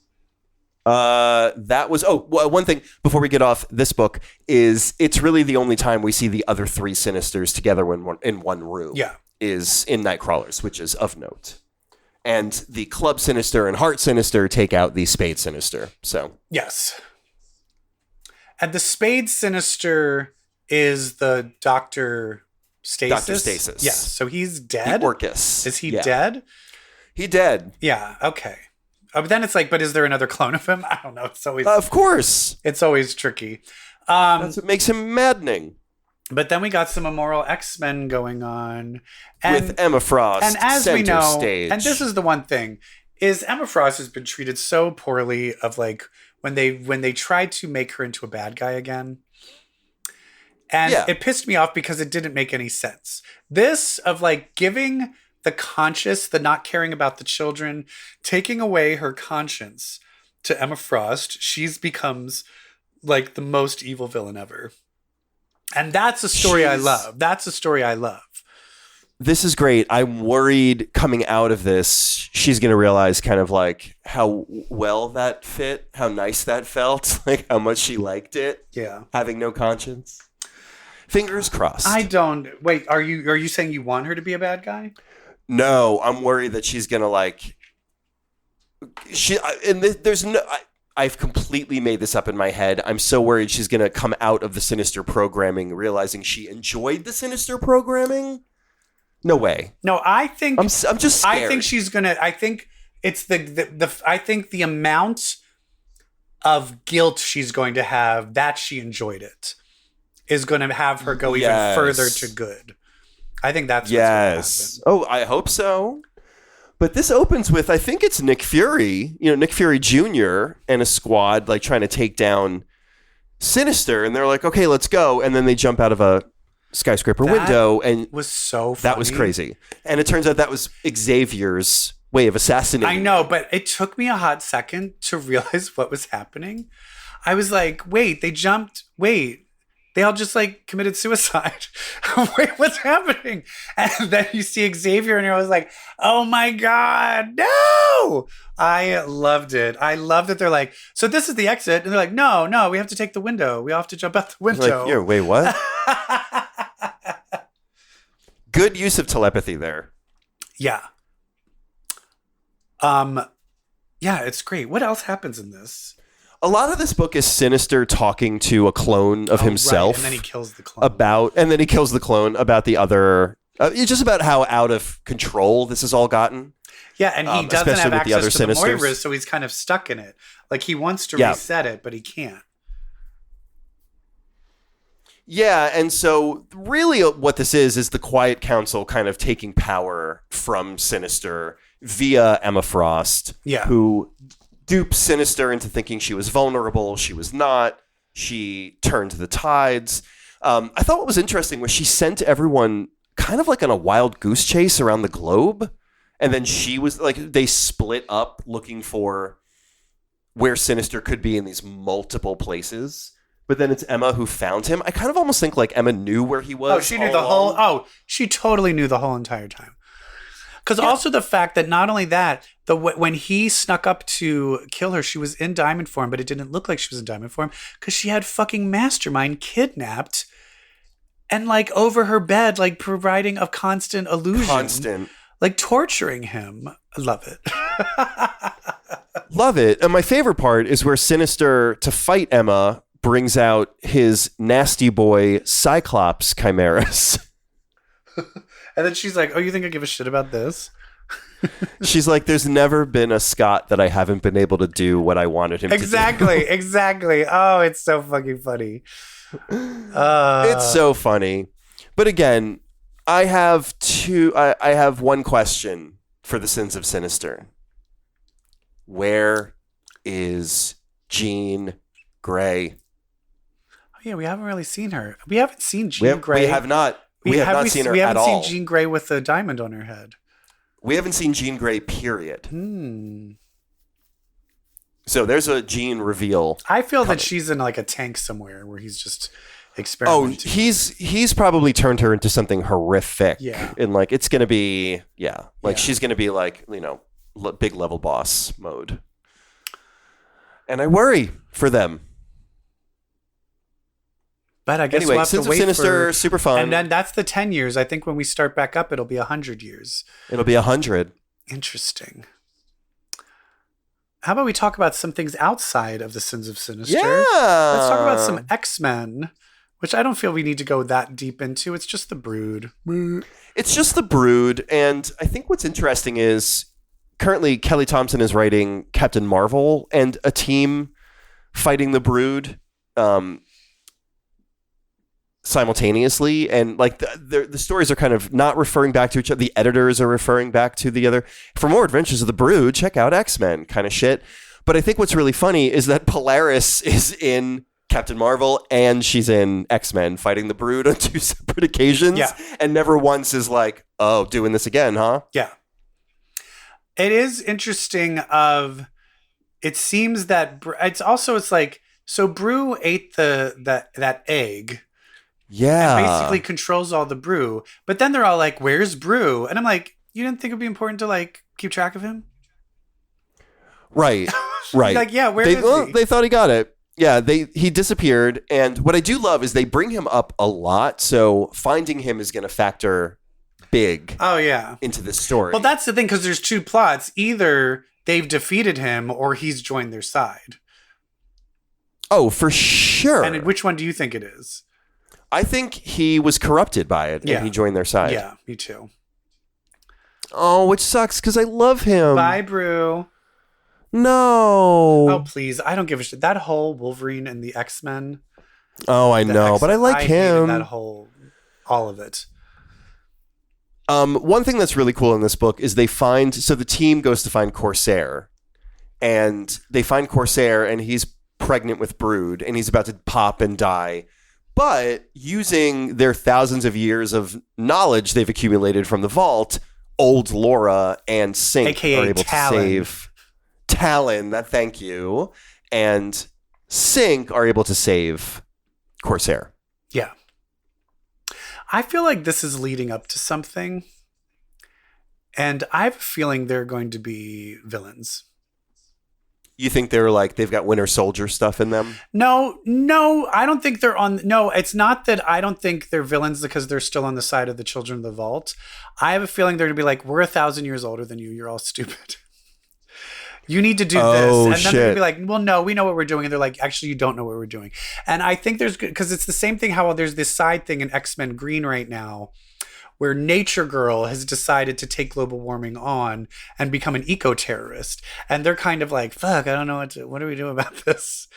That was one thing before we get off this book is it's really the only time we see the other three Sinisters together in one room. Yeah, is in Nightcrawlers, which is of note. And the Club Sinister and Heart Sinister take out the Spade Sinister. So yes. And the Spade Sinister is the Dr. Stasis. Dr. Stasis. Yes. So he's dead. The Orcus. Is he Yeah. dead? He dead. Yeah. Okay. But then it's like, but is there another clone of him? I don't know. It's always Of course. it's always tricky. That's what makes him maddening. But then we got some Immoral X-Men going on. And, With Emma Frost, and as center we know, stage. and this is the one thing, is Emma Frost has been treated so poorly of like when they tried to make her into a bad guy again. And Yeah. it pissed me off because it didn't make any sense. This of like giving the conscious, the not caring about the children, taking away her conscience to Emma Frost, she's becomes like the most evil villain ever. And that's a story I love. That's a story I love. This is great. I'm worried coming out of this, she's going to realize kind of like how well that fit, how nice that felt, like how much she liked it. Yeah. Having no conscience. Fingers crossed. I don't wait. Are you saying you want her to be a bad guy? No, I'm worried that she's going to like there's no I've completely made this up in my head. I'm so worried she's going to come out of the Sinister programming realizing she enjoyed the Sinister programming. No way. No, I think I'm just scared. I think she's gonna. I think it's I think the amount of guilt she's going to have that she enjoyed it is going to have her go even further to good. I think that's what's going to happen. Oh, I hope so. But this opens with, I think it's Nick Fury, Nick Fury Jr. and a squad like trying to take down Sinister, and they're like, okay, let's go, and then they jump out of a skyscraper window, and was so funny. that was crazy. And it turns out that was Xavier's way of assassinating. I know, but it took me a hot second to realize what was happening. I was like, wait, they all just like committed suicide. Wait, what's happening? And then you see Xavier and I was like, oh my God, no! I loved it. I love that they're like, so this is the exit. And they're like, no, we have to take the window. We all have to jump out the window. Like, yeah, wait, what? Good use of telepathy there. Yeah. Yeah, it's great. What else happens in this? A lot of this book is Sinister talking to a clone of himself. Right. And then he kills the clone. About the other. It's just about how out of control this has all gotten. Yeah, and he doesn't especially have with the other access to the Sinisters. Multiverse, so he's kind of stuck in it. Like, he wants to reset it, but he can't. Yeah, and so really what this is the Quiet Council kind of taking power from Sinister via Emma Frost, who dupes Sinister into thinking she was vulnerable. She was not. She turned the tides. I thought what was interesting was she sent everyone kind of like on a wild goose chase around the globe. And then she was like, they split up looking for where Sinister could be in these multiple places. But then it's Emma who found him. I kind of almost think like Emma knew where he was. Oh, she knew the whole. Oh, she totally knew the whole entire time. Because also the fact that not only that, when he snuck up to kill her, she was in diamond form, but it didn't look like she was in diamond form because she had fucking Mastermind kidnapped and like over her bed, like providing a constant illusion. Like torturing him. I love it. Love it. And my favorite part is where Sinister, to fight Emma, brings out his nasty boy Cyclops chimeras. And then she's like, oh, you think I give a shit about this? She's like, there's never been a Scott that I haven't been able to do what I wanted him to do. Exactly. Oh, it's so fucking funny. It's so funny. But again, I have one question for the Sins of Sinister. Where is Jean Grey? Oh yeah, we haven't really seen her. We haven't seen Jean Grey. We have not. We have not seen her at all. We haven't seen Jean Grey with a diamond on her head. We haven't seen Jean Grey, period. So there's a Jean reveal. I feel that she's in like a tank somewhere where he's just experimenting. Oh, he's probably turned her into something horrific. Yeah. And like it's gonna be she's gonna be like, you know, big level boss mode. And I worry for them. But I guess anyway, we'll have Sins to of wait Sinister, super fun. And then that's the 10 years. I think when we start back up, it'll be 100 years. It'll be 100. Interesting. How about we talk about some things outside of the Sins of Sinister? Yeah. Let's talk about some X-Men, which I don't feel we need to go that deep into. It's just the Brood. It's just the Brood. And I think what's interesting is currently Kelly Thompson is writing Captain Marvel and a team fighting the Brood simultaneously, and like the stories are kind of not referring back to each other. The editors are referring back to the other. For more adventures of the Brood, check out X-Men kind of shit. But I think what's really funny is that Polaris is in Captain Marvel and she's in X-Men fighting the Brood on 2 separate occasions. Yeah. And never once is like, oh, doing this again, huh? Yeah. It is interesting it seems that it's like, so Brew ate that egg. Yeah. And basically controls all the Brew. But then they're all like, where's Brew? And I'm like, you didn't think it'd be important to like keep track of him? Right. Right. Like, yeah, where is he? They thought he got it. Yeah, he disappeared. And what I do love is they bring him up a lot. So finding him is going to factor big into this story. Well, that's the thing, because there's 2 plots. Either they've defeated him or he's joined their side. Oh, for sure. And which one do you think it is? I think he was corrupted by it and he joined their side. Yeah, me too. Oh, which sucks because I love him. Bye, Brew. No. Oh, please. I don't give a shit. That whole Wolverine and the X-Men. Oh, I know, but I like him. That all of it. One thing that's really cool in this book is the team goes to find Corsair, and they find Corsair and he's pregnant with Brood and he's about to pop and die. But using their thousands of years of knowledge they've accumulated from the vault, old Laura and Sync AKA are able Talon. to save Talon. Thank you. And Sync are able to save Corsair. Yeah. I feel like this is leading up to something. And I have a feeling they're going to be villains. You think they've got Winter Soldier stuff in them? No, I don't think they're on. No, it's not that I don't think they're villains because they're still on the side of the Children of the Vault. I have a feeling they're going to be like, we're 1,000 years older than you. You're all stupid. You need to do Oh, this. And then they're shit. going to be like, well, no, we know what we're doing. And they're like, actually, you don't know what we're doing. And I think there's good, because it's the same thing how there's this side thing in X-Men Green right now where Nature Girl has decided to take global warming on and become an eco-terrorist. And they're kind of like, fuck, I don't know what do we do about this?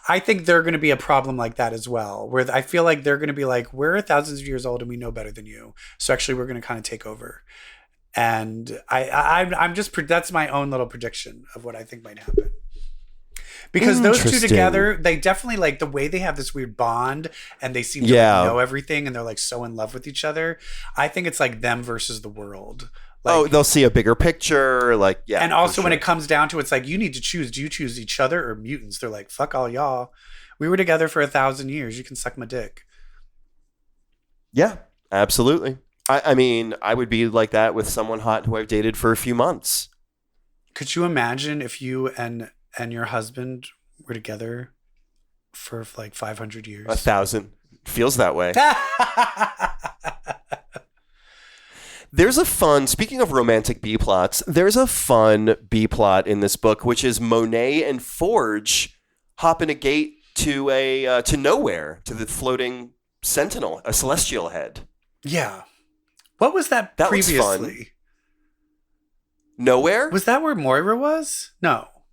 I think they're going to be a problem like that as well, where I feel like they're going to be like, we're thousands of years old and we know better than you. So actually we're going to kind of take over. And I'm just, that's my own little prediction of what I think might happen. Because those two together, they definitely like the way they have this weird bond and they seem to know everything and they're like so in love with each other. I think it's like them versus the world. Like, they'll see a bigger picture. Like, yeah. And also when it comes down to it's like, you need to choose. Do you choose each other or mutants? They're like, fuck all y'all. We were together for 1,000 years. You can suck my dick. Yeah, absolutely. I mean, I would be like that with someone hot who I've dated for a few months. Could you imagine if you and your husband were together for like 500 years? 1,000. Feels that way. There's a fun, speaking of romantic B-plots, there's a fun B-plot in this book, which is Monet and Forge hop in a gate to nowhere, to the floating Sentinel, a celestial head. Yeah. What was that previously? Was fun. Nowhere? Was that where Moira was?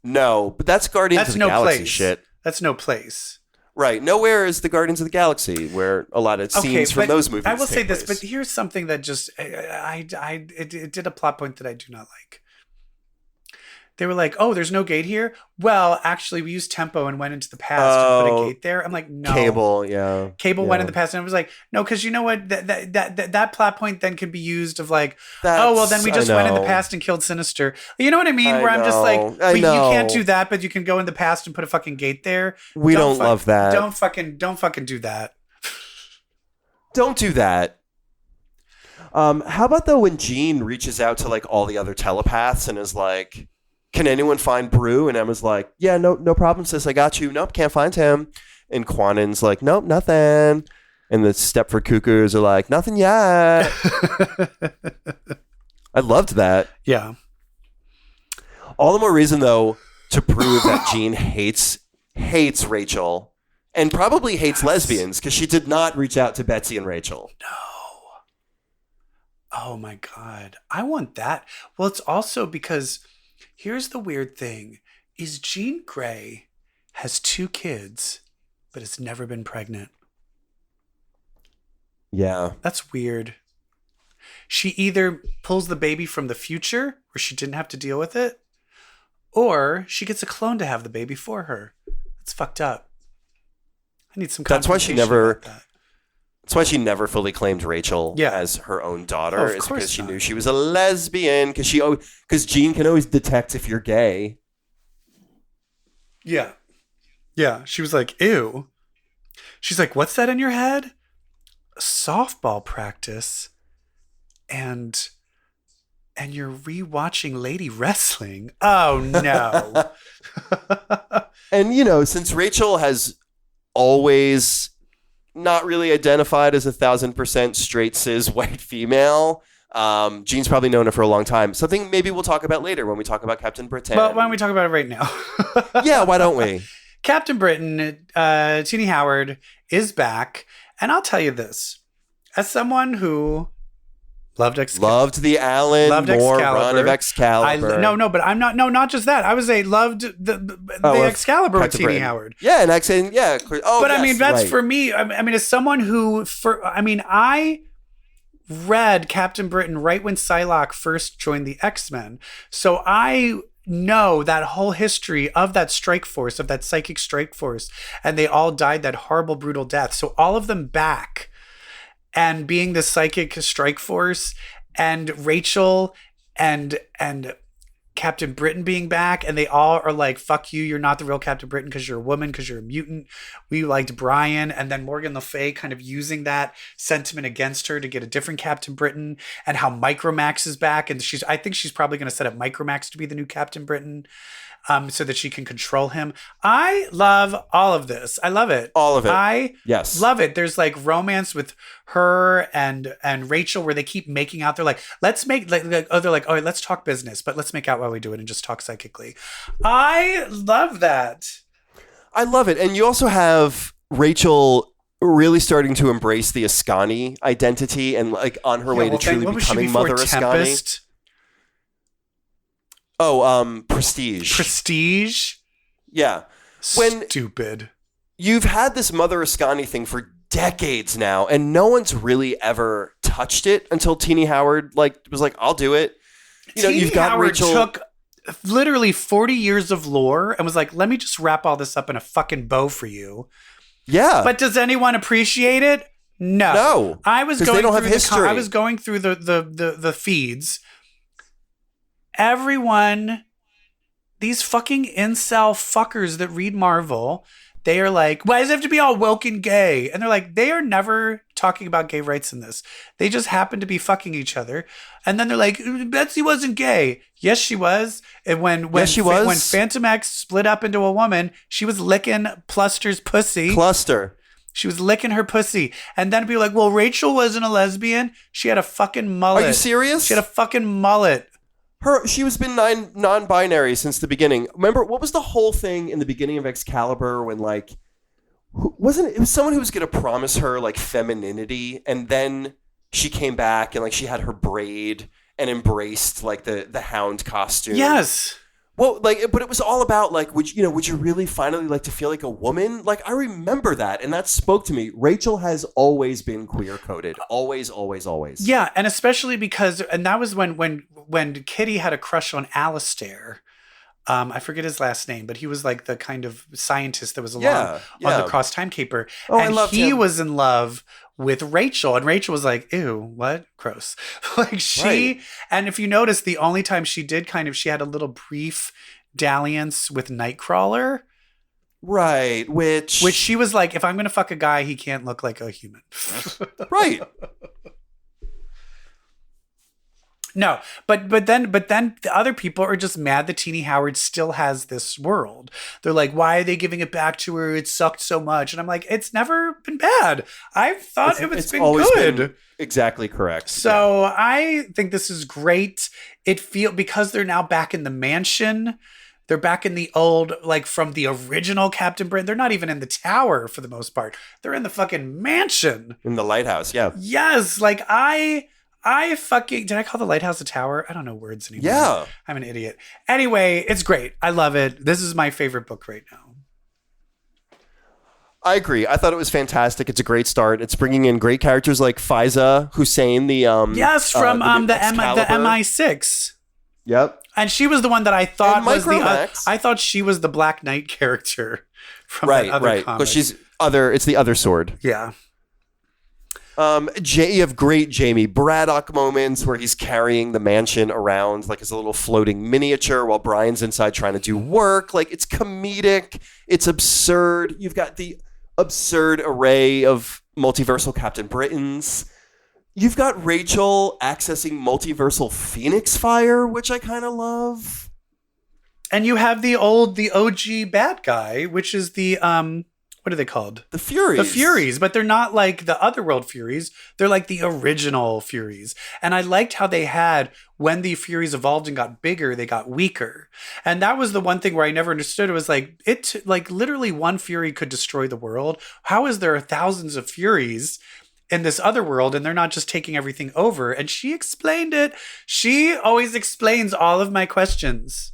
No, but that's Guardians of the Galaxy shit. That's no place. Right. Nowhere is the Guardians of the Galaxy, where a lot of scenes from those movies I will say place. this, but here's something that just it did a plot point that I do not like. They were like, oh, there's no gate here? Well, actually, we used tempo and went into the past and put a gate there. I'm like, no. Cable went in the past. And I was like, no, because you know what? That plot point then could be used of like, then we just went in the past and killed Sinister. You know what I mean? I'm just like, you can't do that, but you can go in the past and put a fucking gate there. We don't love that. Don't fucking do that. Don't do that. How about though when Jean reaches out to like all the other telepaths and is like, can anyone find Brew? And Emma's like, yeah, no problem, sis. I got you. Nope, can't find him. And Quanten's like, nope, nothing. And the Stepford Cuckoos are like, nothing yet. I loved that. Yeah. All the more reason, though, to prove that Jean hates Rachel and probably hates lesbians because she did not reach out to Betsy and Rachel. No. Oh, my God. I want that. Well, it's also because... Here's the weird thing, is Jean Grey has 2 kids, but has never been pregnant. Yeah. That's weird. She either pulls the baby from the future, where she didn't have to deal with it, or she gets a clone to have the baby for her. That's fucked up. I need some confirmation about that. That's why she never fully claimed Rachel as her own daughter, is because she knew she was a lesbian, because Jean can always detect if you're gay. Yeah. Yeah. She was like, ew. She's like, what's that in your head? Softball practice. And you're rewatching Lady Wrestling. Oh, no. And, since Rachel has always... not really identified as 1,000% straight cis white female. Jean's probably known her for a long time. Something maybe we'll talk about later when we talk about Captain Britain. Well, why don't we talk about it right now? Yeah, why don't we? Captain Britain, Tini Howard, is back. And I'll tell you this. As someone who loved the Alan Moore run of Excalibur. But I'm not. No, not just that. I would say loved the Excalibur with Tini Howard. Yeah, and accent. Yeah. Oh, but yes, I mean, that's for me. I mean, as someone who, I read Captain Britain right when Psylocke first joined the X-Men, so I know that whole history of that strike force, of that psychic strike force, and they all died that horrible, brutal death. So all of them back. And being the psychic strike force, and Rachel and Captain Britain being back, and they all are like, fuck you, you're not the real Captain Britain because you're a woman, because you're a mutant. We liked Brian, and then Morgan Le Fay kind of using that sentiment against her to get a different Captain Britain, and how Micromax is back, and I think she's probably going to set up Micromax to be the new Captain Britain. So that she can control him. I love all of this. I love it. All of it. I love it. There's like romance with her and Rachel where they keep making out. They're like, let's make they're like, oh, let's talk business, but let's make out while we do it and just talk psychically. I love that. I love it. And you also have Rachel really starting to embrace the Ascani identity and like on her way to truly becoming Mother Ascani. Oh, Prestige. Prestige? Yeah. Stupid. You've had this Mother Ascani thing for decades now, and no one's really ever touched it until Teenie Howard was like, I'll do it. You've got Howard Rachel took literally 40 years of lore and was like, let me just wrap all this up in a fucking bow for you. Yeah. But does anyone appreciate it? No. No. I was going through I was going through the feeds. Everyone, these fucking incel fuckers that read Marvel, they are like, why does it have to be all woke and gay? And they're like, they are never talking about gay rights in this. They just happen to be fucking each other. And then they're like, Betsy wasn't gay. Yes, she was. And when Phantom X split up into a woman, she was licking Pluster's pussy. She was licking her pussy. And then people like, well, Rachel wasn't a lesbian. She had a fucking mullet. Are you serious? She had a fucking mullet. She was been non-binary since the beginning. Remember, what was the whole thing in the beginning of Excalibur when it was someone who was going to promise her like femininity, and then she came back and like she had her braid and embraced like the hound costume. Yes. Well, but it was all about like, would you really finally like to feel like a woman? Like, I remember that, and that spoke to me. Rachel has always been queer coded, always, always, always. Yeah, and especially because, and that was when Kitty had a crush on Alistair. I forget his last name, but he was like the kind of scientist that was along on the Cross Time Caper, and he was in love with Rachel, and Rachel was like, ew, what? Gross. And if you notice, the only time she did she had a little brief dalliance with Nightcrawler. Right, which she was like, if I'm going to fuck a guy, he can't look like a human. Right. No, but then the other people are just mad that Teenie Howard still has this world. They're like, why are they giving it back to her? It sucked so much. And I'm like, it's never been bad. I've thought it's been good. Been exactly correct. So yeah. I think this is great. Because they're now back in the mansion. They're back in the old, like from the original Captain Britain. They're not even in the tower for the most part. They're in the fucking mansion. In the lighthouse, yeah. Yes, like did I call the lighthouse a tower? I don't know words anymore. Yeah. I'm an idiot. Anyway, it's great. I love it. This is my favorite book right now. I agree. I thought it was fantastic. It's a great start. It's bringing in great characters like Faiza Hussein, the MI6. Yep. And she was the one that I thought was I thought she was the Black Knight character from that other comic. But it's the other sword. Yeah. You have great Jamie Braddock moments where he's carrying the mansion around like as a little floating miniature while Brian's inside trying to do work. Like, it's comedic. It's absurd. You've got the absurd array of multiversal Captain Britons. You've got Rachel accessing multiversal Phoenix Fire, which I kind of love. And you have the OG bad guy, which is the what are they called? The Furies. The Furies, but they're not like the Otherworld Furies. They're like the original Furies. And I liked how they had, when the Furies evolved and got bigger, they got weaker. And that was the one thing where I never understood. It was like, literally one Fury could destroy the world. How is there thousands of Furies in this other world and they're not just taking everything over? And she explained it. She always explains all of my questions.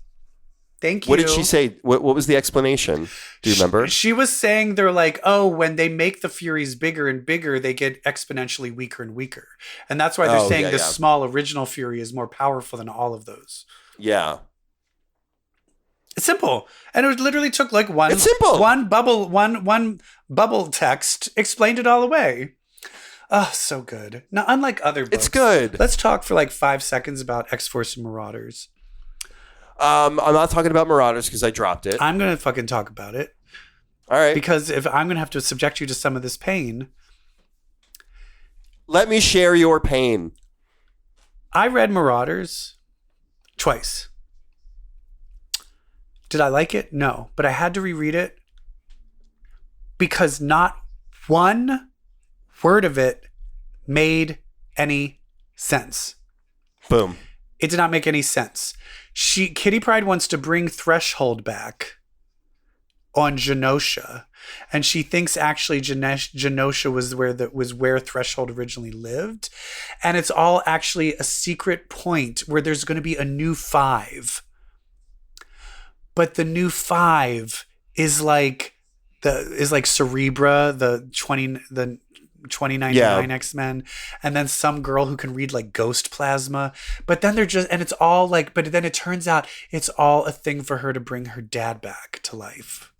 Thank you. What did she say? What was the explanation? Do you remember? She was saying they're like, oh, when they make the Furies bigger and bigger, they get exponentially weaker and weaker. And that's why they're saying small original Fury is more powerful than all of those. Yeah. It's simple. And it literally took like one bubble text, explained it all away. Oh, so good. Now, unlike other books. It's good. Let's talk for like 5 seconds about X-Force and Marauders. I'm not talking about Marauders because I dropped it. I'm going to fucking talk about it. All right. Because if I'm going to have to subject you to some of this pain. Let me share your pain. I read Marauders twice. Did I like it? No. But I had to reread it because not one word of it made any sense. Boom. It did not make any sense. Kitty Pryde wants to bring Threshold back on Genosha, and she thinks actually Genosha was where Threshold originally lived, and it's all actually a secret point where there's going to be a new 5. But the new 5 is like Cerebra, the 2099 X-Men, and then some girl who can read like ghost plasma. But then it's all like, but then it turns out it's all a thing for her to bring her dad back to life.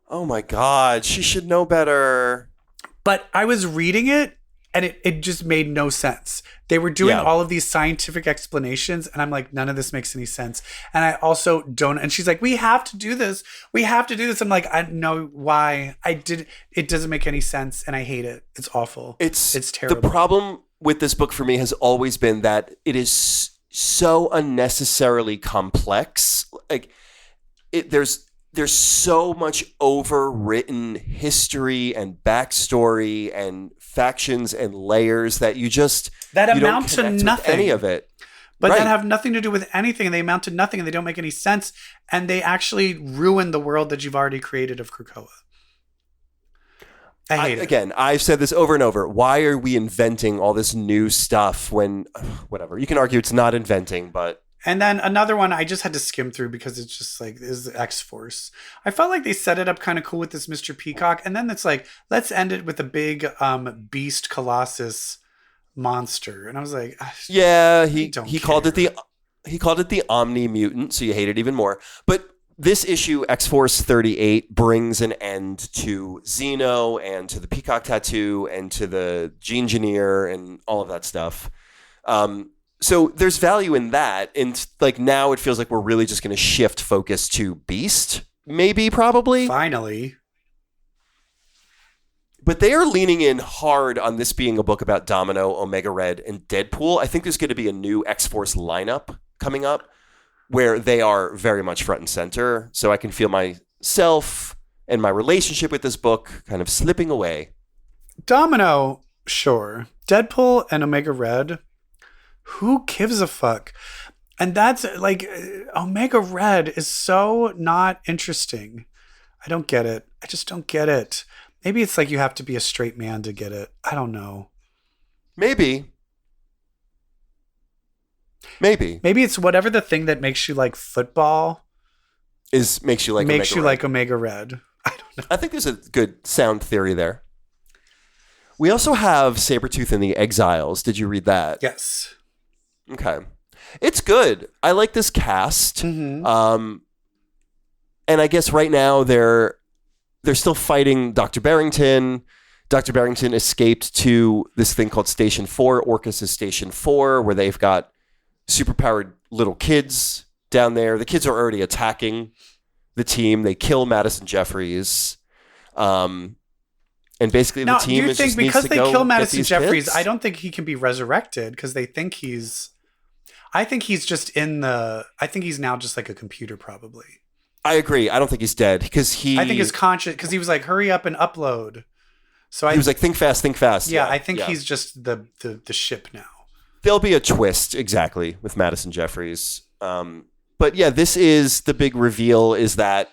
Oh my God, she should know better. But I was reading it and it just made no sense. They were doing all of these scientific explanations and I'm like, none of this makes any sense. And I also don't, and she's like, we have to do this. I'm like, I know why. It doesn't make any sense and I hate it. It's awful. It's terrible. The problem with this book for me has always been that it is so unnecessarily complex. Like there's so much overwritten history and backstory and factions and layers that you amount to nothing. Any of it. But that have nothing to do with anything. They amount to nothing and they don't make any sense. And they actually ruin the world that you've already created of Krakoa. I hate it. Again, I've said this over and over. Why are we inventing all this new stuff when, whatever. You can argue it's not inventing, but. And then another one I just had to skim through because it's just like, is X-Force. I felt like they set it up kind of cool with this Mr. Peacock. And then it's like, let's end it with a big beast Colossus monster. And I was like, yeah, he called it the Omni Mutant, so you hate it even more. But this issue, X-Force 38, brings an end to Xeno and to the Peacock tattoo and to the Gene Engineer and all of that stuff. So there's value in that. And like now it feels like we're really just going to shift focus to Beast, maybe, probably. Finally. But they are leaning in hard on this being a book about Domino, Omega Red, and Deadpool. I think there's going to be a new X-Force lineup coming up where they are very much front and center. So I can feel myself and my relationship with this book kind of slipping away. Domino, sure. Deadpool and Omega Red, who gives a fuck? And that's like, Omega Red is so not interesting. I don't get it. I just don't get it. Maybe it's like you have to be a straight man to get it. I don't know. Maybe it's whatever the thing that makes you like football makes you like Omega Red. I don't know. I think there's a good sound theory there. We also have Sabretooth and the Exiles. Did you read that? Yes. Okay. It's good. I like this cast. Mm-hmm. And I guess right now they're still fighting Dr. Barrington. Dr. Barrington escaped to this thing called Station 4, Orcus' Station 4, where they've got superpowered little kids down there. The kids are already attacking the team. They kill Madison Jeffries. And basically the team do you is think just because needs to they go kill get Madison these Jeffries, kids? I don't think he can be resurrected because they think I think he's just I think he's now just like a computer probably. I agree. I don't think he's dead because I think his conscious, because he was like, hurry up and upload. So he was like, think fast, think fast. Yeah, I think he's just the ship now. There'll be a twist, exactly, with Madison Jeffries. But yeah, this is the big reveal, is that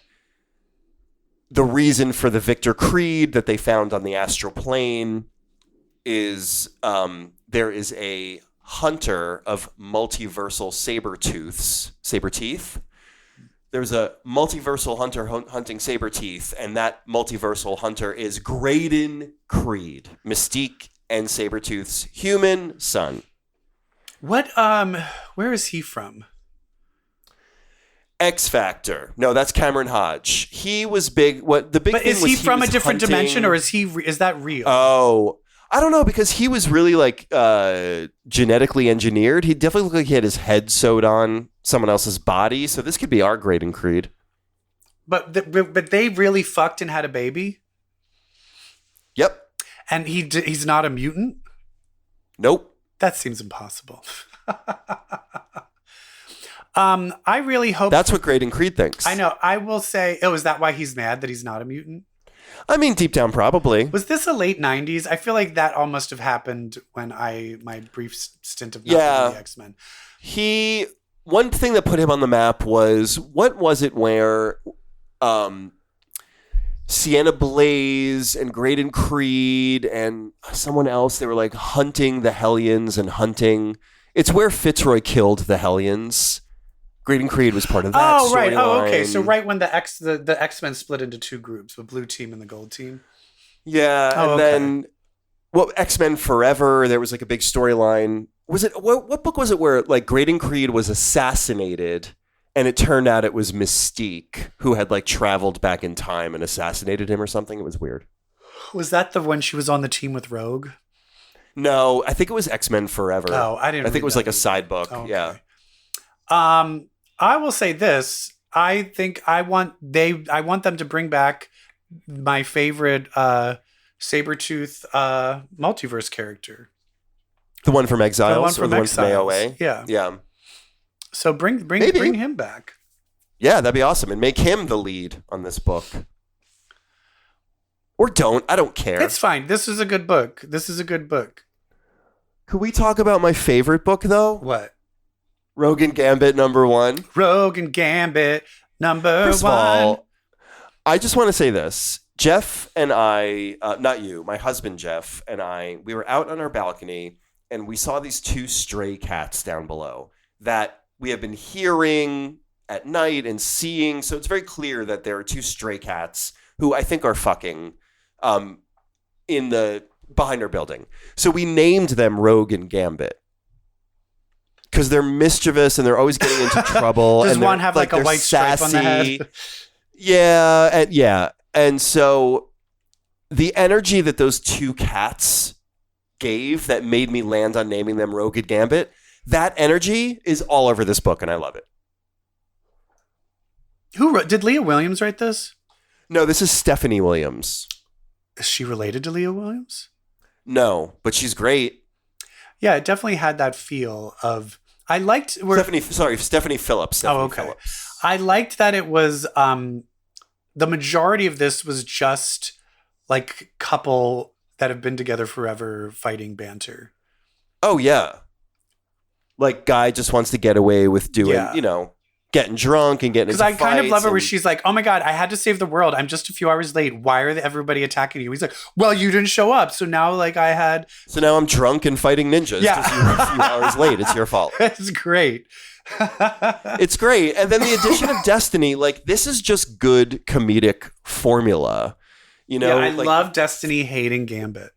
the reason for the Victor Creed that they found on the astral plane is there is a hunter of multiversal saber-teeth. There's a multiversal hunter hunting Sabretooth, and that multiversal hunter is Graydon Creed, Mystique and Sabretooth's human son. What, where is he from? X Factor. No, that's Cameron Hodge. He was big. What the big But thing is was he from a different hunting, dimension, or is that real? Oh, I don't know, because he was really like genetically engineered. He definitely looked like he had his head sewed on someone else's body. So this could be our Graydon Creed. But they really fucked and had a baby? Yep. And he's not a mutant? Nope. That seems impossible. I really hope... That's what Graydon Creed thinks. I know. I will say... Oh, is that why he's mad that he's not a mutant? I mean, deep down, probably. Was this a late 90s? I feel like that all must have happened when my brief stint of not being the X-Men. One thing that put him on the map was, what was it where Sienna Blaze and Graydon Creed and someone else, they were like hunting the Hellions and hunting. It's where Fitzroy killed the Hellions. Graydon Creed was part of that. Oh, right. Oh, okay. line. So right when the X-Men split into two groups, the blue team and the gold team. Yeah. And then X-Men Forever, there was like a big storyline. Was it, what book was it where like Graydon Creed was assassinated and it turned out it was Mystique who had like traveled back in time and assassinated him or something? It was weird. Was that the one she was on the team with Rogue? No, I think it was X-Men Forever. Oh, I didn't. I think it was like a side book. Oh, okay. Yeah. I will say this. I think I want them to bring back my favorite Sabretooth multiverse character. The one from Exiles, the one from Exiles. AOA. Yeah. Yeah. So bring him back. Yeah, that'd be awesome. And make him the lead on this book. Or don't. I don't care. It's fine. This is a good book. Could we talk about my favorite book, though? What? Rogue Gambit #1. Rogue Gambit number First of one. all, I just want to say this. Jeff and I, not you, my husband Jeff and I, we were out on our balcony and we saw these two stray cats down below that we have been hearing at night and seeing. So it's very clear that there are two stray cats who I think are fucking behind our building. So we named them Rogue and Gambit. Because they're mischievous and they're always getting into trouble. Does and one have like a white stripe on the head? Yeah. And so the energy that those two cats gave that made me land on naming them Rogue and Gambit, that energy is all over this book and I love it. Did Leah Williams write this? No, this is Stephanie Williams. Is she related to Leah Williams? No, but she's great. Yeah, it definitely had that feel of... I liked... Stephanie Phillips. Phillips. I liked that it was... the majority of this was just like couple that have been together forever fighting banter. Oh, yeah. Like guy just wants to get away with doing, getting drunk and getting into fights. Because I kind of love it where she's like, oh my God, I had to save the world. I'm just a few hours late. Why are everybody attacking you? He's like, well, you didn't show up. So now So now I'm drunk and fighting ninjas. Yeah. Because you were a few hours late. It's your fault. It's great. It's great. And then the addition of Destiny, like this is just good comedic formula. I love Destiny hating Gambit.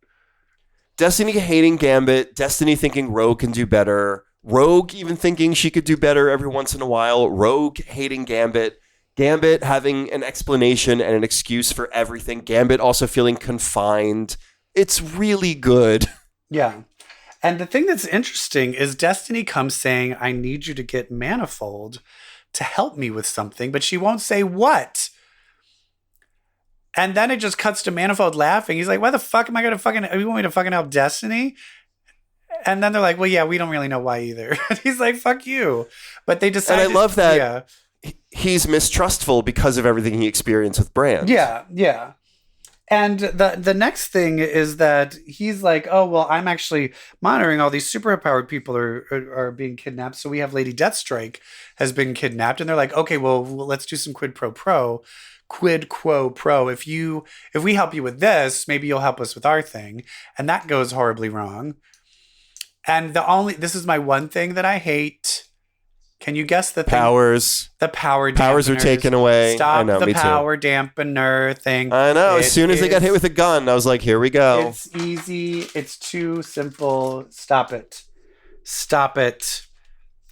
Destiny hating Gambit, Destiny thinking Rogue can do better. Rogue even thinking she could do better every once in a while. Rogue hating Gambit. Gambit having an explanation and an excuse for everything. Gambit also feeling confined. It's really good. Yeah. And the thing that's interesting is Destiny comes saying, I need you to get Manifold to help me with something, but she won't say what. And then it just cuts to Manifold laughing. He's like, why the fuck am I going to you want me to fucking help Destiny? And then they're like, well, yeah, we don't really know why either. He's like, fuck you. But they decided. And I love that he's mistrustful because of everything he experienced with Brand. Yeah. And the next thing is that he's like, oh, well, I'm actually monitoring all these superpowered people are being kidnapped. So we have Lady Deathstrike has been kidnapped. And they're like, okay, well, let's do some quid quo pro. If we help you with this, maybe you'll help us with our thing. And that goes horribly wrong. And this is my one thing that I hate. Can you guess the thing? Powers. The power dampeners. Powers are taken away. Stop I know, the me too. Power dampener thing. I know. As soon as they got hit with a gun, I was like, here we go. It's easy. It's too simple. Stop it.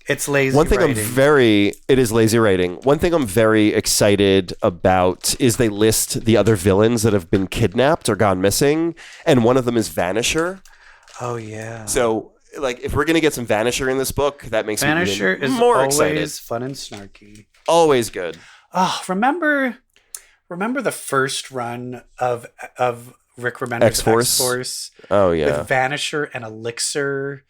It's lazy writing. It is lazy writing. One thing I'm very excited about is they list the other villains that have been kidnapped or gone missing. And one of them is Vanisher. Oh, yeah. So, like, if we're going to get some Vanisher in this book, that makes Vanisher me is more always excited. Fun and snarky. Always good. Oh, remember the first run of Rick Remender's X-Force? Oh, yeah. With Vanisher and Elixir.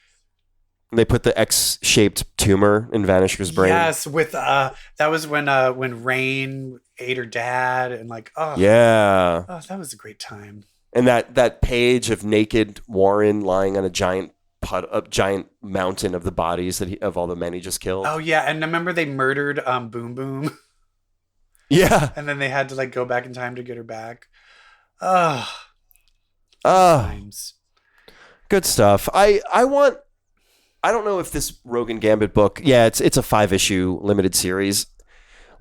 They put the X-shaped tumor in Vanisher's brain. Yes, with that was when Rain ate her dad and like, oh Yeah. oh, that was a great time. And that page of naked Warren lying on a giant mountain of the bodies of all the men he just killed. Oh yeah, and remember they murdered Boom Boom. Yeah. And then they had to like go back in time to get her back. Oh. Times. Good stuff. I don't know if this Rogue Gambit book, it's a 5-issue limited series.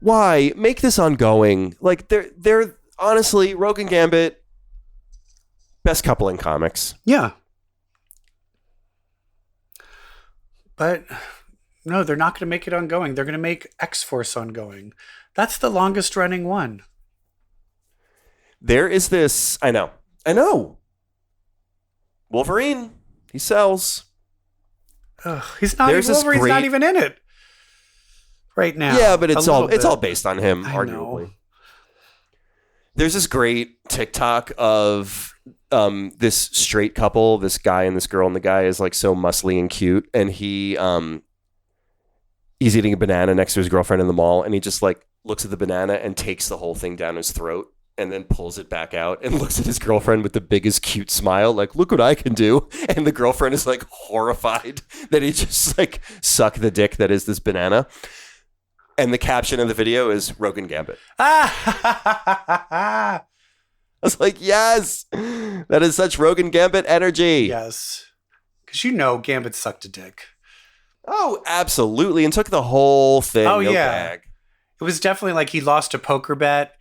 Why make this ongoing? Like they're honestly, Rogue Gambit, best couple in comics. Yeah. But no, they're not going to make it ongoing. They're going to make X-Force ongoing. That's the longest running one. There is this, I know. Wolverine, he sells. Ugh, he's not even Wolverine's not even in it right now. Yeah, but it's all based on him, I arguably. know. There's this great TikTok of this straight couple, this guy and this girl, and the guy is like so muscly and cute, and he's eating a banana next to his girlfriend in the mall, and he just like looks at the banana and takes the whole thing down his throat and then pulls it back out and looks at his girlfriend with the biggest cute smile, like, look what I can do. And the girlfriend is like horrified that he just like sucked the dick that is this banana. And the caption of the video is Rogue Gambit. I was like, yes, that is such Rogue Gambit energy. Yes. Because Gambit sucked a dick. Oh, absolutely. And took the whole thing. Oh, no yeah. bag. It was definitely like he lost a poker bet.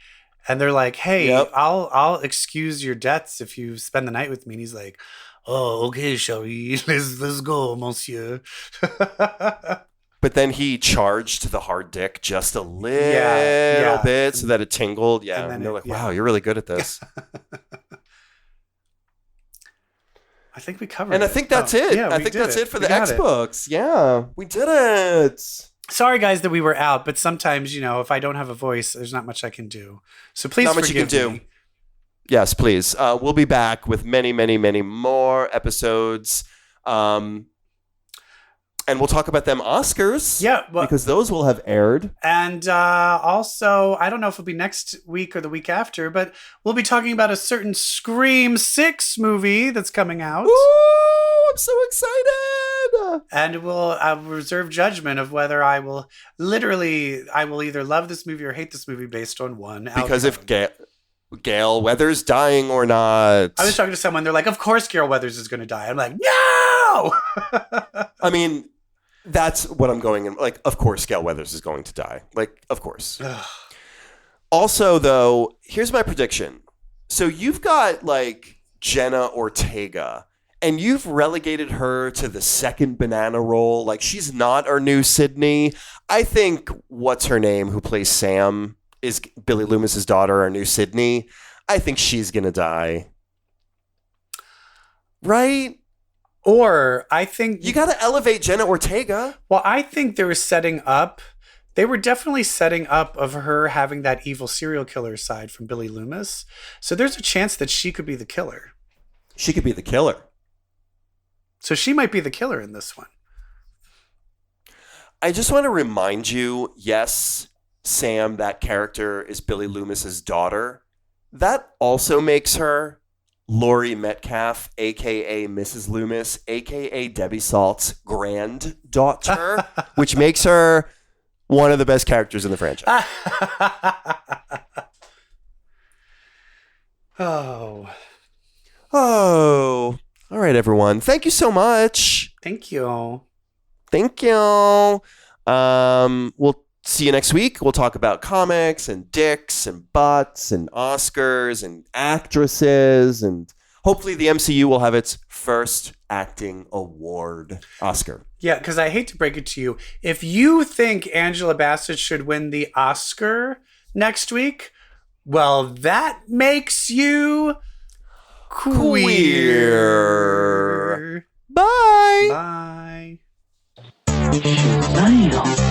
And they're like, hey, Yep. I'll excuse your debts if you spend the night with me. And he's like, oh, okay, shall we? Let's go, monsieur. But then he charged the hard dick just a little bit so that it tingled. Yeah. And they're like, wow, you're really good at this. I think we covered And it. I think that's it. Yeah, I think that's it for the got X books. Yeah, we did it. Sorry, guys, that we were out, but sometimes, if I don't have a voice, there's not much I can do. So please Not much you can forgive do. me. Yes, please. We'll be back with many, many, many more episodes. And we'll talk about them Oscars. Yeah. Well, because those will have aired. and also, I don't know if it'll be next week or the week after, but we'll be talking about a certain Scream 6 movie that's coming out. Woo! I'm so excited. And we'll reserve judgment of whether I will either love this movie or hate this movie based on one Because outcome. if Gale Weathers dying or not. I was talking to someone, they're like, of course Gale Weathers is going to die. I'm like, no! I mean, that's what I'm going in. Like, of course Gale Weathers is going to die. Like, of course. Also, though, here's my prediction. So you've got, like, Jenna Ortega, and you've relegated her to the second banana role. Like, she's not our new Sydney. I think, what's her name, who plays Sam, is Billy Loomis's daughter, our new Sydney. I think she's going to die. Right? Or I think... You got to elevate Jenna Ortega. Well, I think they were definitely setting up of her having that evil serial killer side from Billy Loomis. So there's a chance that she could be the killer. She could be the killer. So she might be the killer in this one. I just want to remind you, yes, Sam, that character is Billy Loomis's daughter. That also makes her Laurie Metcalf, a.k.a. Mrs. Loomis, a.k.a. Debbie Salt's granddaughter, which makes her one of the best characters in the franchise. Oh. All right, everyone. Thank you so much. Thank you. Thank you. We'll see you next week. We'll talk about comics and dicks and butts and Oscars and actresses, and hopefully the MCU will have its first acting award Oscar. Yeah, because I hate to break it to you. If you think Angela Bassett should win the Oscar next week, well, that makes you queer. Bye. Bye. Bye.